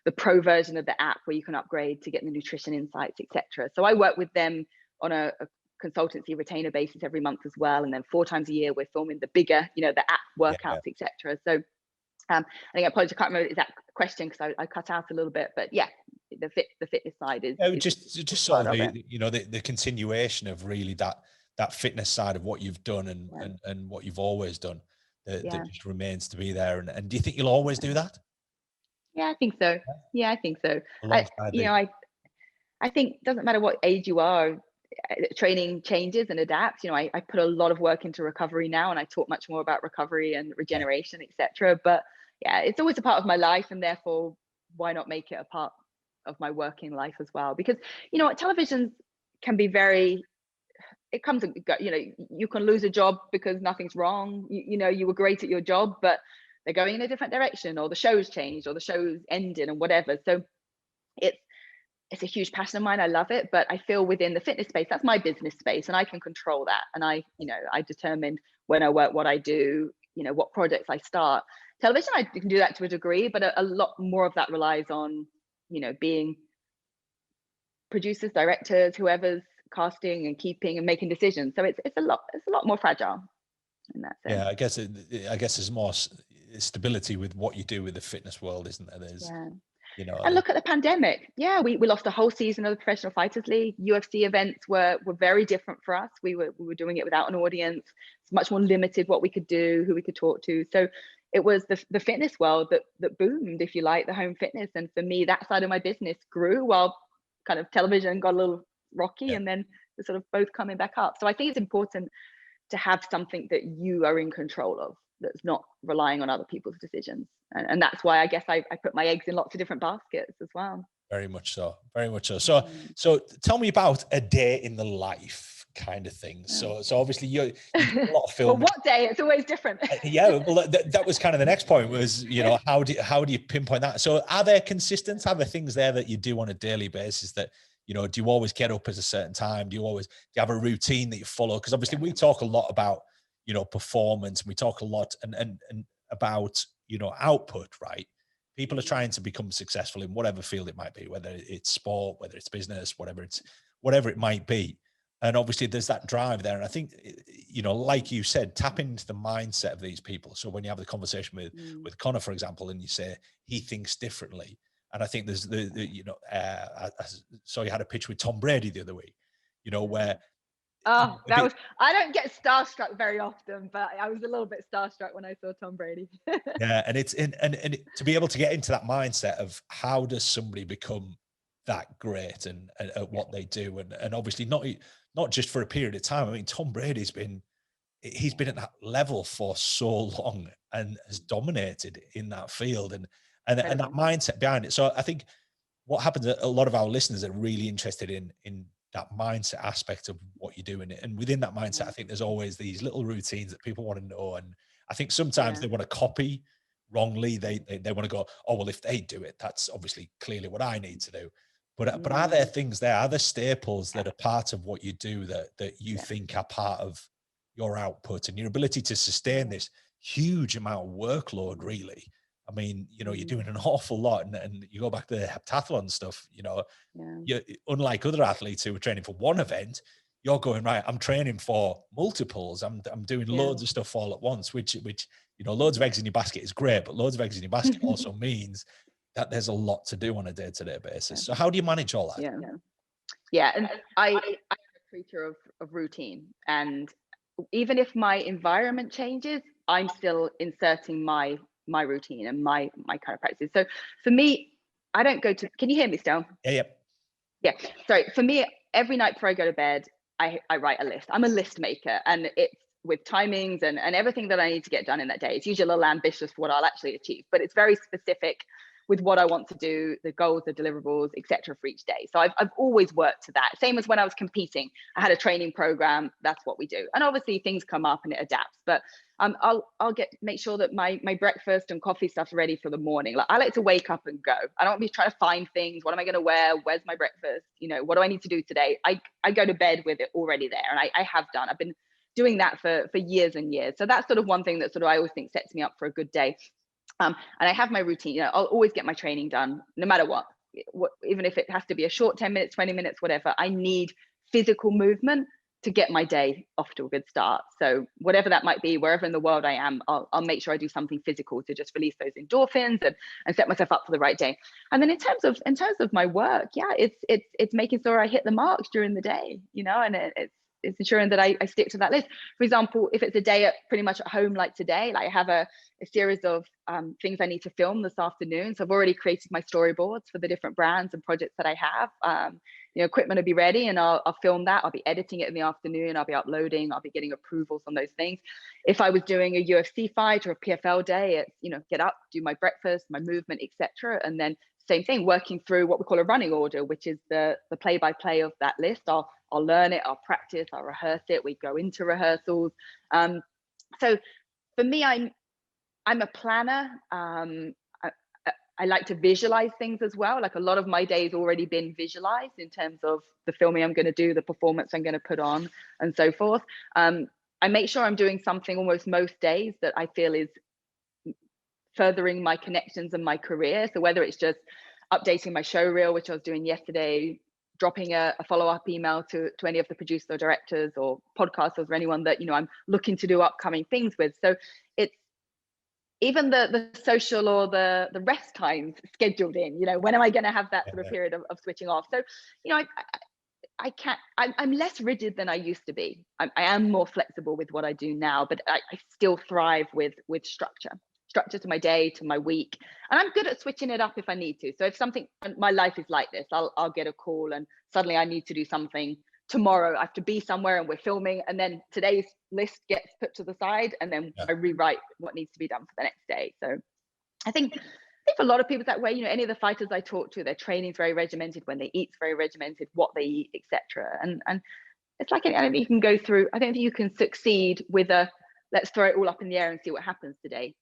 the pro version of the app where you can upgrade to get the nutrition insights, etc. So I work with them on a consultancy retainer basis every month as well, and then 4 times a year we're filming the bigger the app workouts, etc. So I think I apologize, I can't remember that question because I cut out a little bit, but yeah, the fitness side is just sort of the continuation of really that fitness side of what you've done and what you've always done that just remains to be there. And do you think you'll always do that? Yeah, I think so. I think so. I think it doesn't matter what age you are, training changes and adapts. I put a lot of work into recovery now, and I talk much more about recovery and regeneration, etc. But yeah, it's always a part of my life, and therefore why not make it a part of my working life as well? Because television can be it comes and go. You can lose a job because nothing's wrong. You were great at your job, but they're going in a different direction, or the show's changed, or the show's ended, and whatever. So it's a huge passion of mine. I love it, but I feel within the fitness space, that's my business space, and I can control that. And I determine when I work, what I do, what projects I start. Television, I can do that to a degree, but a lot more of that relies on, being producers, directors, whoever's casting and keeping and making decisions. So it's a lot more fragile in that sense. Yeah, I guess there's more stability with what you do with the fitness world, isn't there? And look at the pandemic. Yeah, we lost a whole season of the Professional Fighters League. UFC events were very different for us. We were doing it without an audience. It's much more limited what we could do, who we could talk to. So it was the fitness world that boomed, if you like, the home fitness. And for me, that side of my business grew while kind of television got a little rocky, and then they're sort of both coming back up. So I think it's important to have something that you are in control of, that's not relying on other people's decisions. And that's why I guess I put my eggs in lots of different baskets as well. Very much so. So tell me about a day in the life kind of thing. So obviously you do a lot of filming. Well, what day? It's always different. Well, that was kind of the next point was, how do you pinpoint that? So are there things there that you do on a daily basis that, do you always get up at a certain time? Do you have a routine that you follow? Because obviously we talk a lot about, performance. We talk a lot and about, output, right? People are trying to become successful in whatever field it might be, whether it's sport, whether it's business, whatever it might be. And obviously there's that drive there. And I think, like you said, tap into the mindset of these people. So when you have the conversation with Connor, for example, and you say he thinks differently. And I think there's I saw you had a pitch with Tom Brady the other week, where I don't get starstruck very often, but I was a little bit starstruck when I saw Tom Brady. Yeah, and it's and to be able to get into that mindset of how does somebody become that great and at what they do, and obviously not just for a period of time. I mean, Tom Brady's been at that level for so long and has dominated in that field, and that mindset behind it. So I think what happens, a lot of our listeners are really interested in that mindset aspect of what you do. And within that mindset, I think there's always these little routines that people want to know. And I think sometimes they want to copy wrongly. They want to go, oh, well, if they do it, that's obviously clearly what I need to do. But are there things there? Are there staples that are part of what you do that you think are part of your output and your ability to sustain this huge amount of workload, really? I mean, you're doing an awful lot, and you go back to the heptathlon stuff, you're, unlike other athletes who are training for one event, you're going, right, I'm training for multiples. I'm doing loads of stuff all at once, which loads of eggs in your basket is great, but loads of eggs in your basket also means that there's a lot to do on a day-to-day basis. So how do you manage all that? Yeah. And I'm a creature of routine. And even if my environment changes, I'm still inserting my routine and my kind of practices. So for me, I don't go to, can you hear me still? Yeah. Sorry. For me, every night before I go to bed, I write a list. I'm a list maker, and it's with timings and everything that I need to get done in that day. It's usually a little ambitious for what I'll actually achieve, but it's very specific with what I want to do, the goals, the deliverables, etc. for each day. So I've always worked to that. Same as when I was competing, I had a training program. That's what we do. And obviously things come up and it adapts, but I'll make sure that my breakfast and coffee stuff's ready for the morning. Like, I like to wake up and go. I don't want to be trying to find things. What am I going to wear? Where's my breakfast? What do I need to do today? I go to bed with it already there, and I have done. I've been doing that for years and years. So that's sort of one thing that sort of I always think sets me up for a good day. And I have my routine. I'll always get my training done, no matter what, even if it has to be a short 10 minutes, 20 minutes, whatever. I need physical movement to get my day off to a good start. So whatever that might be, wherever in the world I am, I'll make sure I do something physical to just release those endorphins and set myself up for the right day. And then in terms of my work, it's making sure I hit the marks during the day, and it's ensuring that I stick to that list. For example, if it's a day pretty much at home like today, like I have a series of things I need to film this afternoon. So I've already created my storyboards for the different brands and projects that I have. Equipment will be ready, and I'll film that. I'll be editing it in the afternoon. I'll be uploading. I'll be getting approvals on those things. If I was doing a UFC fight or a PFL day, it's, get up, do my breakfast, my movement, etc. And then same thing, working through what we call a running order, which is the play-by-play of that list. I'll learn it, I'll practice, I'll rehearse it. We go into rehearsals. So for me, I'm a planner. I like to visualize things as well. Like, a lot of my day's already been visualized in terms of the filming I'm going to do, the performance I'm going to put on, and so forth. I make sure I'm doing something almost most days that I feel is furthering my connections and my career. So whether it's just updating my show reel, which I was doing yesterday, dropping a follow-up email to any of the producers or directors or podcasters or anyone that I'm looking to do upcoming things with. So it's even the social or the rest times scheduled in. When am I going to have that sort of period of switching off? So I can't. I'm less rigid than I used to be. I am more flexible with what I do now, but I still thrive with structure to my day, to my week. And I'm good at switching it up if I need to. So if my life is like this, I'll get a call and suddenly I need to do something tomorrow. I have to be somewhere and we're filming, and then today's list gets put to the side, and then I rewrite what needs to be done for the next day. So I think for a lot of people that way, any of the fighters I talk to, their training's very regimented, when they eat's very regimented, what they eat, etc. And it's like, I don't think you can go through, I don't think you can succeed with let's throw it all up in the air and see what happens today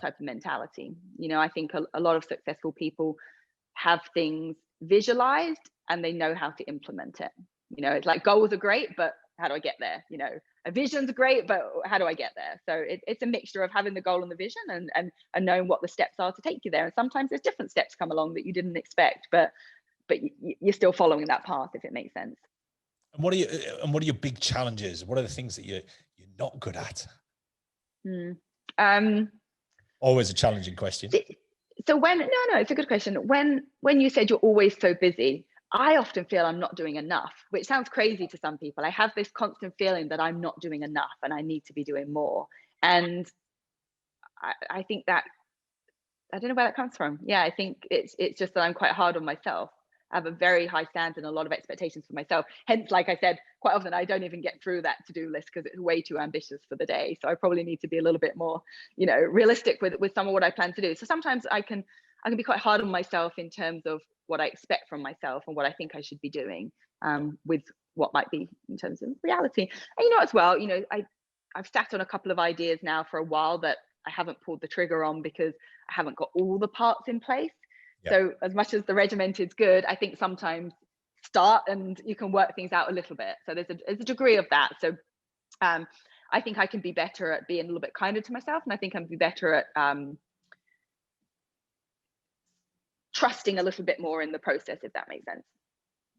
type of mentality. I think a lot of successful people have things visualized and they know how to implement it. It's like, goals are great, but how do I get there? a vision's great, but how do I get there? So it's a mixture of having the goal and the vision, and knowing what the steps are to take you there. And sometimes there's different steps come along that you didn't expect, but you're still following that path, if it makes sense. And what are your big challenges? What are the things that you're not good at? Always a challenging question. So it's a good question. When you said you're always so busy, I often feel I'm not doing enough, which sounds crazy to some people. I have this constant feeling that I'm not doing enough and I need to be doing more. And I think that, I don't know where that comes from. Yeah, I think it's just that I'm quite hard on myself. I have a very high standard and a lot of expectations for myself. Hence, like I said, quite often I don't even get through that to-do list because it's way too ambitious for the day. So I probably need to be a little bit more, realistic with some of what I plan to do. So sometimes I can be quite hard on myself in terms of what I expect from myself and what I think I should be doing, with what might be in terms of reality. And as well, I've sat on a couple of ideas now for a while that I haven't pulled the trigger on because I haven't got all the parts in place. Yeah. So as much as the regimented's good, I think sometimes start and you can work things out a little bit. So there's a degree of that. So I think I can be better at being a little bit kinder to myself, and I think I can be better at trusting a little bit more in the process, if that makes sense.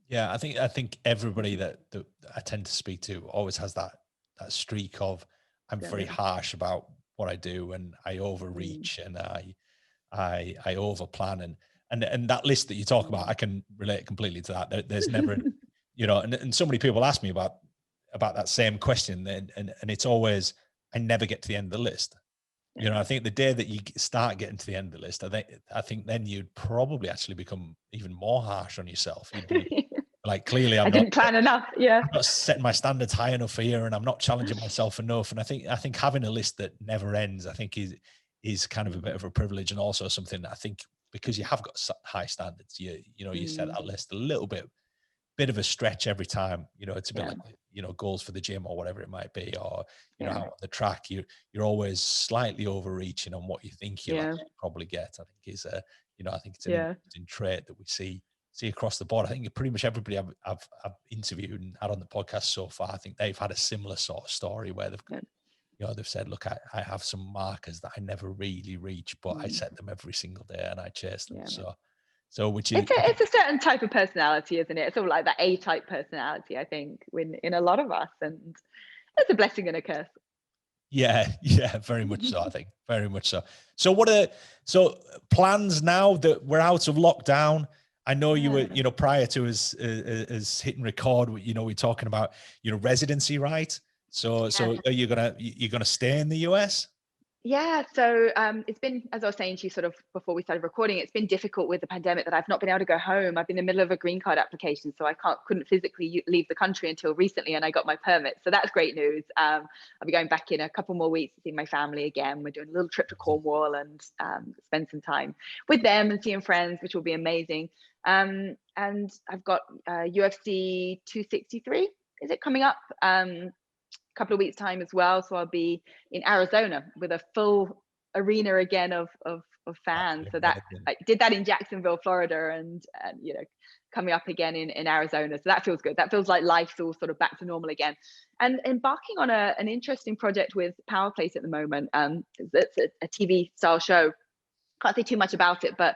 Yeah, I think everybody that I tend to speak to always has that streak of, I'm very harsh about what I do, and I overreach, and I overplan, and that list that you talk about, I can relate completely to that. There's never, and so many people ask me about that same question, and it's always, I never get to the end of the list. I think the day that you start getting to the end of the list, I think then you'd probably actually become even more harsh on yourself. You'd be like, clearly I didn't plan enough. Yeah, I'm not setting my standards high enough here, and I'm not challenging myself enough. And I think having a list that never ends, I think is kind of a bit of a privilege, and also something that I think, because you have got high standards, you set that list a little bit of a stretch every time. It's a bit like goals for the gym or whatever it might be, or how on the track you're always slightly overreaching on what you think you'll probably get. I think is I think it's an interesting trait that we see across the board. I think pretty much everybody I've interviewed and had on the podcast so far, I think they've had a similar sort of story where they've said, look, I have some markers that I never really reach, but I set them every single day and I chase them. So which is, it's a certain type of personality, isn't it? It's all like that A-type personality, I think, in a lot of us, and it's a blessing and a curse. Yeah, very much so. I think very much so. So plans now that we're out of lockdown? I know you were, prior to us hitting record, we're talking about, residency, right? So are you're gonna stay in the US? Yeah, so it's been, as I was saying to you sort of before we started recording, it's been difficult with the pandemic that I've not been able to go home. I've been in the middle of a green card application, so I couldn't physically leave the country until recently, and I got my permit. So that's great news. I'll be going back in a couple more weeks to see my family again. We're doing a little trip to Cornwall and spend some time with them and seeing friends, which will be amazing. And I've got UFC 263, is it coming up? Couple of weeks time as well, so I'll be in Arizona with a full arena again of fans. So that I did that in Jacksonville, Florida, and coming up again in Arizona. So that feels good. That feels like life's all sort of back to normal again. And embarking on an interesting project with Power Place at the moment. It's a TV style show. Can't say too much about it, but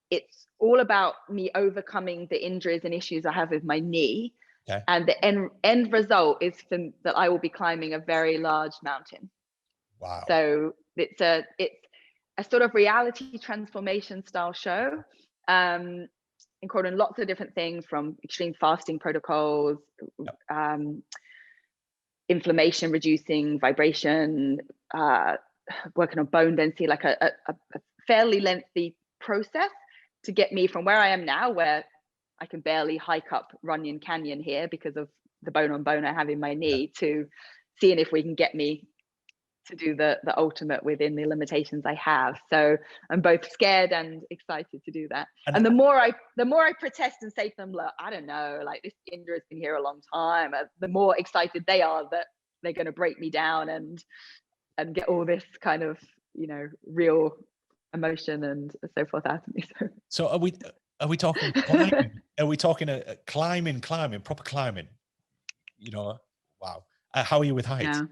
it's all about me overcoming the injuries and issues I have with my knee. Okay. And the end result is that I will be climbing a very large mountain. Wow. So it's a sort of reality transformation style show, including lots of different things from extreme fasting protocols, inflammation reducing, vibration, working on bone density, like a fairly lengthy process to get me from where I am now, where I can barely hike up Runyon Canyon here because of the bone on bone I have in my knee, to seeing if we can get me to do the ultimate within the limitations I have. So I'm both scared and excited to do that. And the more I protest and say to them, look, I don't know, like this injury's been here a long time, the more excited they are that they're going to break me down and get all this kind of, real emotion and so forth out of me. So are we talking climbing? Are we talking climbing, proper climbing? Wow. How are you with heights? Yeah.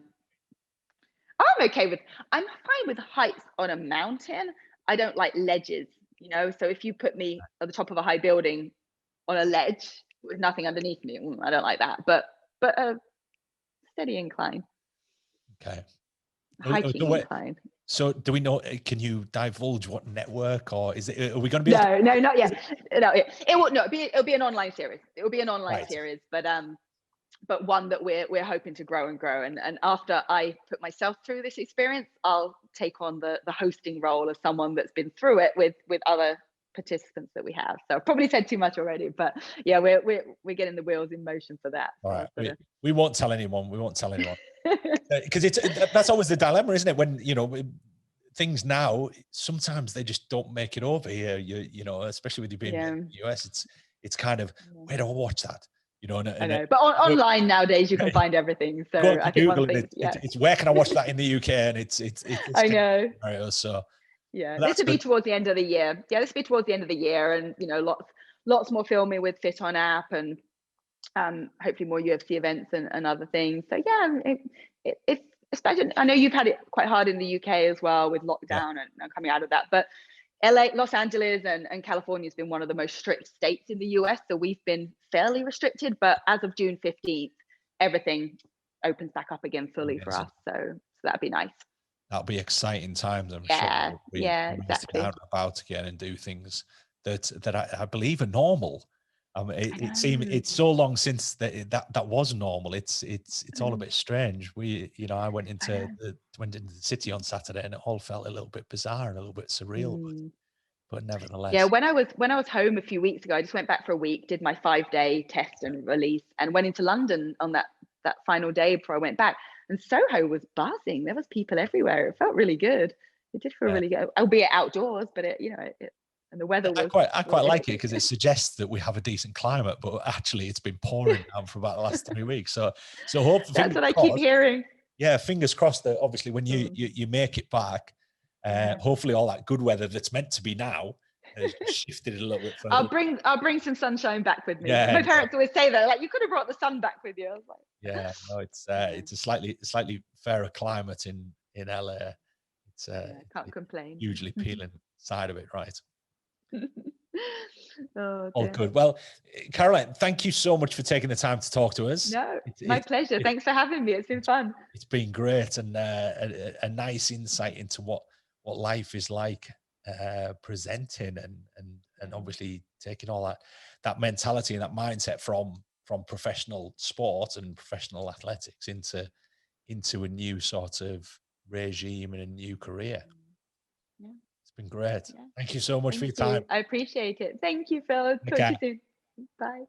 I'm fine with heights on a mountain. I don't like ledges, so if you put me at the top of a high building on a ledge with nothing underneath me, I don't like that. But a steady incline. Okay. Hiking incline. So do we know, can you divulge what network, or is it, are we going to be No, not yet. No, it'll be an online series. It will be an online series, but one that we're hoping to grow and grow. And after I put myself through this experience, I'll take on the hosting role of someone that's been through it with other participants that we have. So I've probably said too much already, but yeah, we're getting the wheels in motion for that. All right. We won't tell anyone. Because that's always the dilemma, isn't it? When, things now, sometimes they just don't make it over here, especially with you being in the US, it's kind of, where do I watch that? I know, but online nowadays you can find everything. So I think Google, one thing, it's where can I watch that in the UK, and it's I know. So yeah, this will be towards the end of the year. Yeah, this will be towards the end of the year, and lots more filming with Fit On app, and hopefully more UFC events and other things. So yeah, it's especially, I know you've had it quite hard in the UK as well with lockdown and coming out of that, but LA, Los Angeles and California has been one of the most strict states in the US. So we've been fairly restricted, but as of June 15th, everything opens back up again fully for us. So that'd be nice. That'll be exciting times, I'm sure. Exactly. Out about again and do things that I believe are normal. It's so long since that was normal. It's all a bit strange. I went into the city on Saturday, and it all felt a little bit bizarre and a little bit surreal, but nevertheless. Yeah, when I was home a few weeks ago, I just went back for a week, did my 5-day test and release, and went into London on that final day before I went back. And Soho was buzzing. There was people everywhere. It felt really good. It did feel really good, albeit outdoors, but and the weather was. I quite like it because it suggests that we have a decent climate, but actually it's been pouring down for about the last 3 weeks. So hopefully that's what I keep hearing. Yeah, fingers crossed that obviously when you make it back, hopefully all that good weather that's meant to be now has shifted a little bit further. I'll bring some sunshine back with me. Yeah, my parents always say that, like, you could have brought the sun back with you. I was like, yeah, no, it's a slightly fairer climate in LA. It's can't complain. Hugely peeling side of it, right? All good. Well, Caroline, thank you so much for taking the time to talk to us. No, my pleasure. Thanks for having me. It's been fun. It's been great, and a nice insight into what life is like, presenting and obviously taking all that mentality and that mindset from professional sport and professional athletics into a new sort of regime and a new career. Yeah. It's been great. Yeah. Thank you so much for your time. I appreciate it. Thank you, Phil. Talk to you soon. Bye.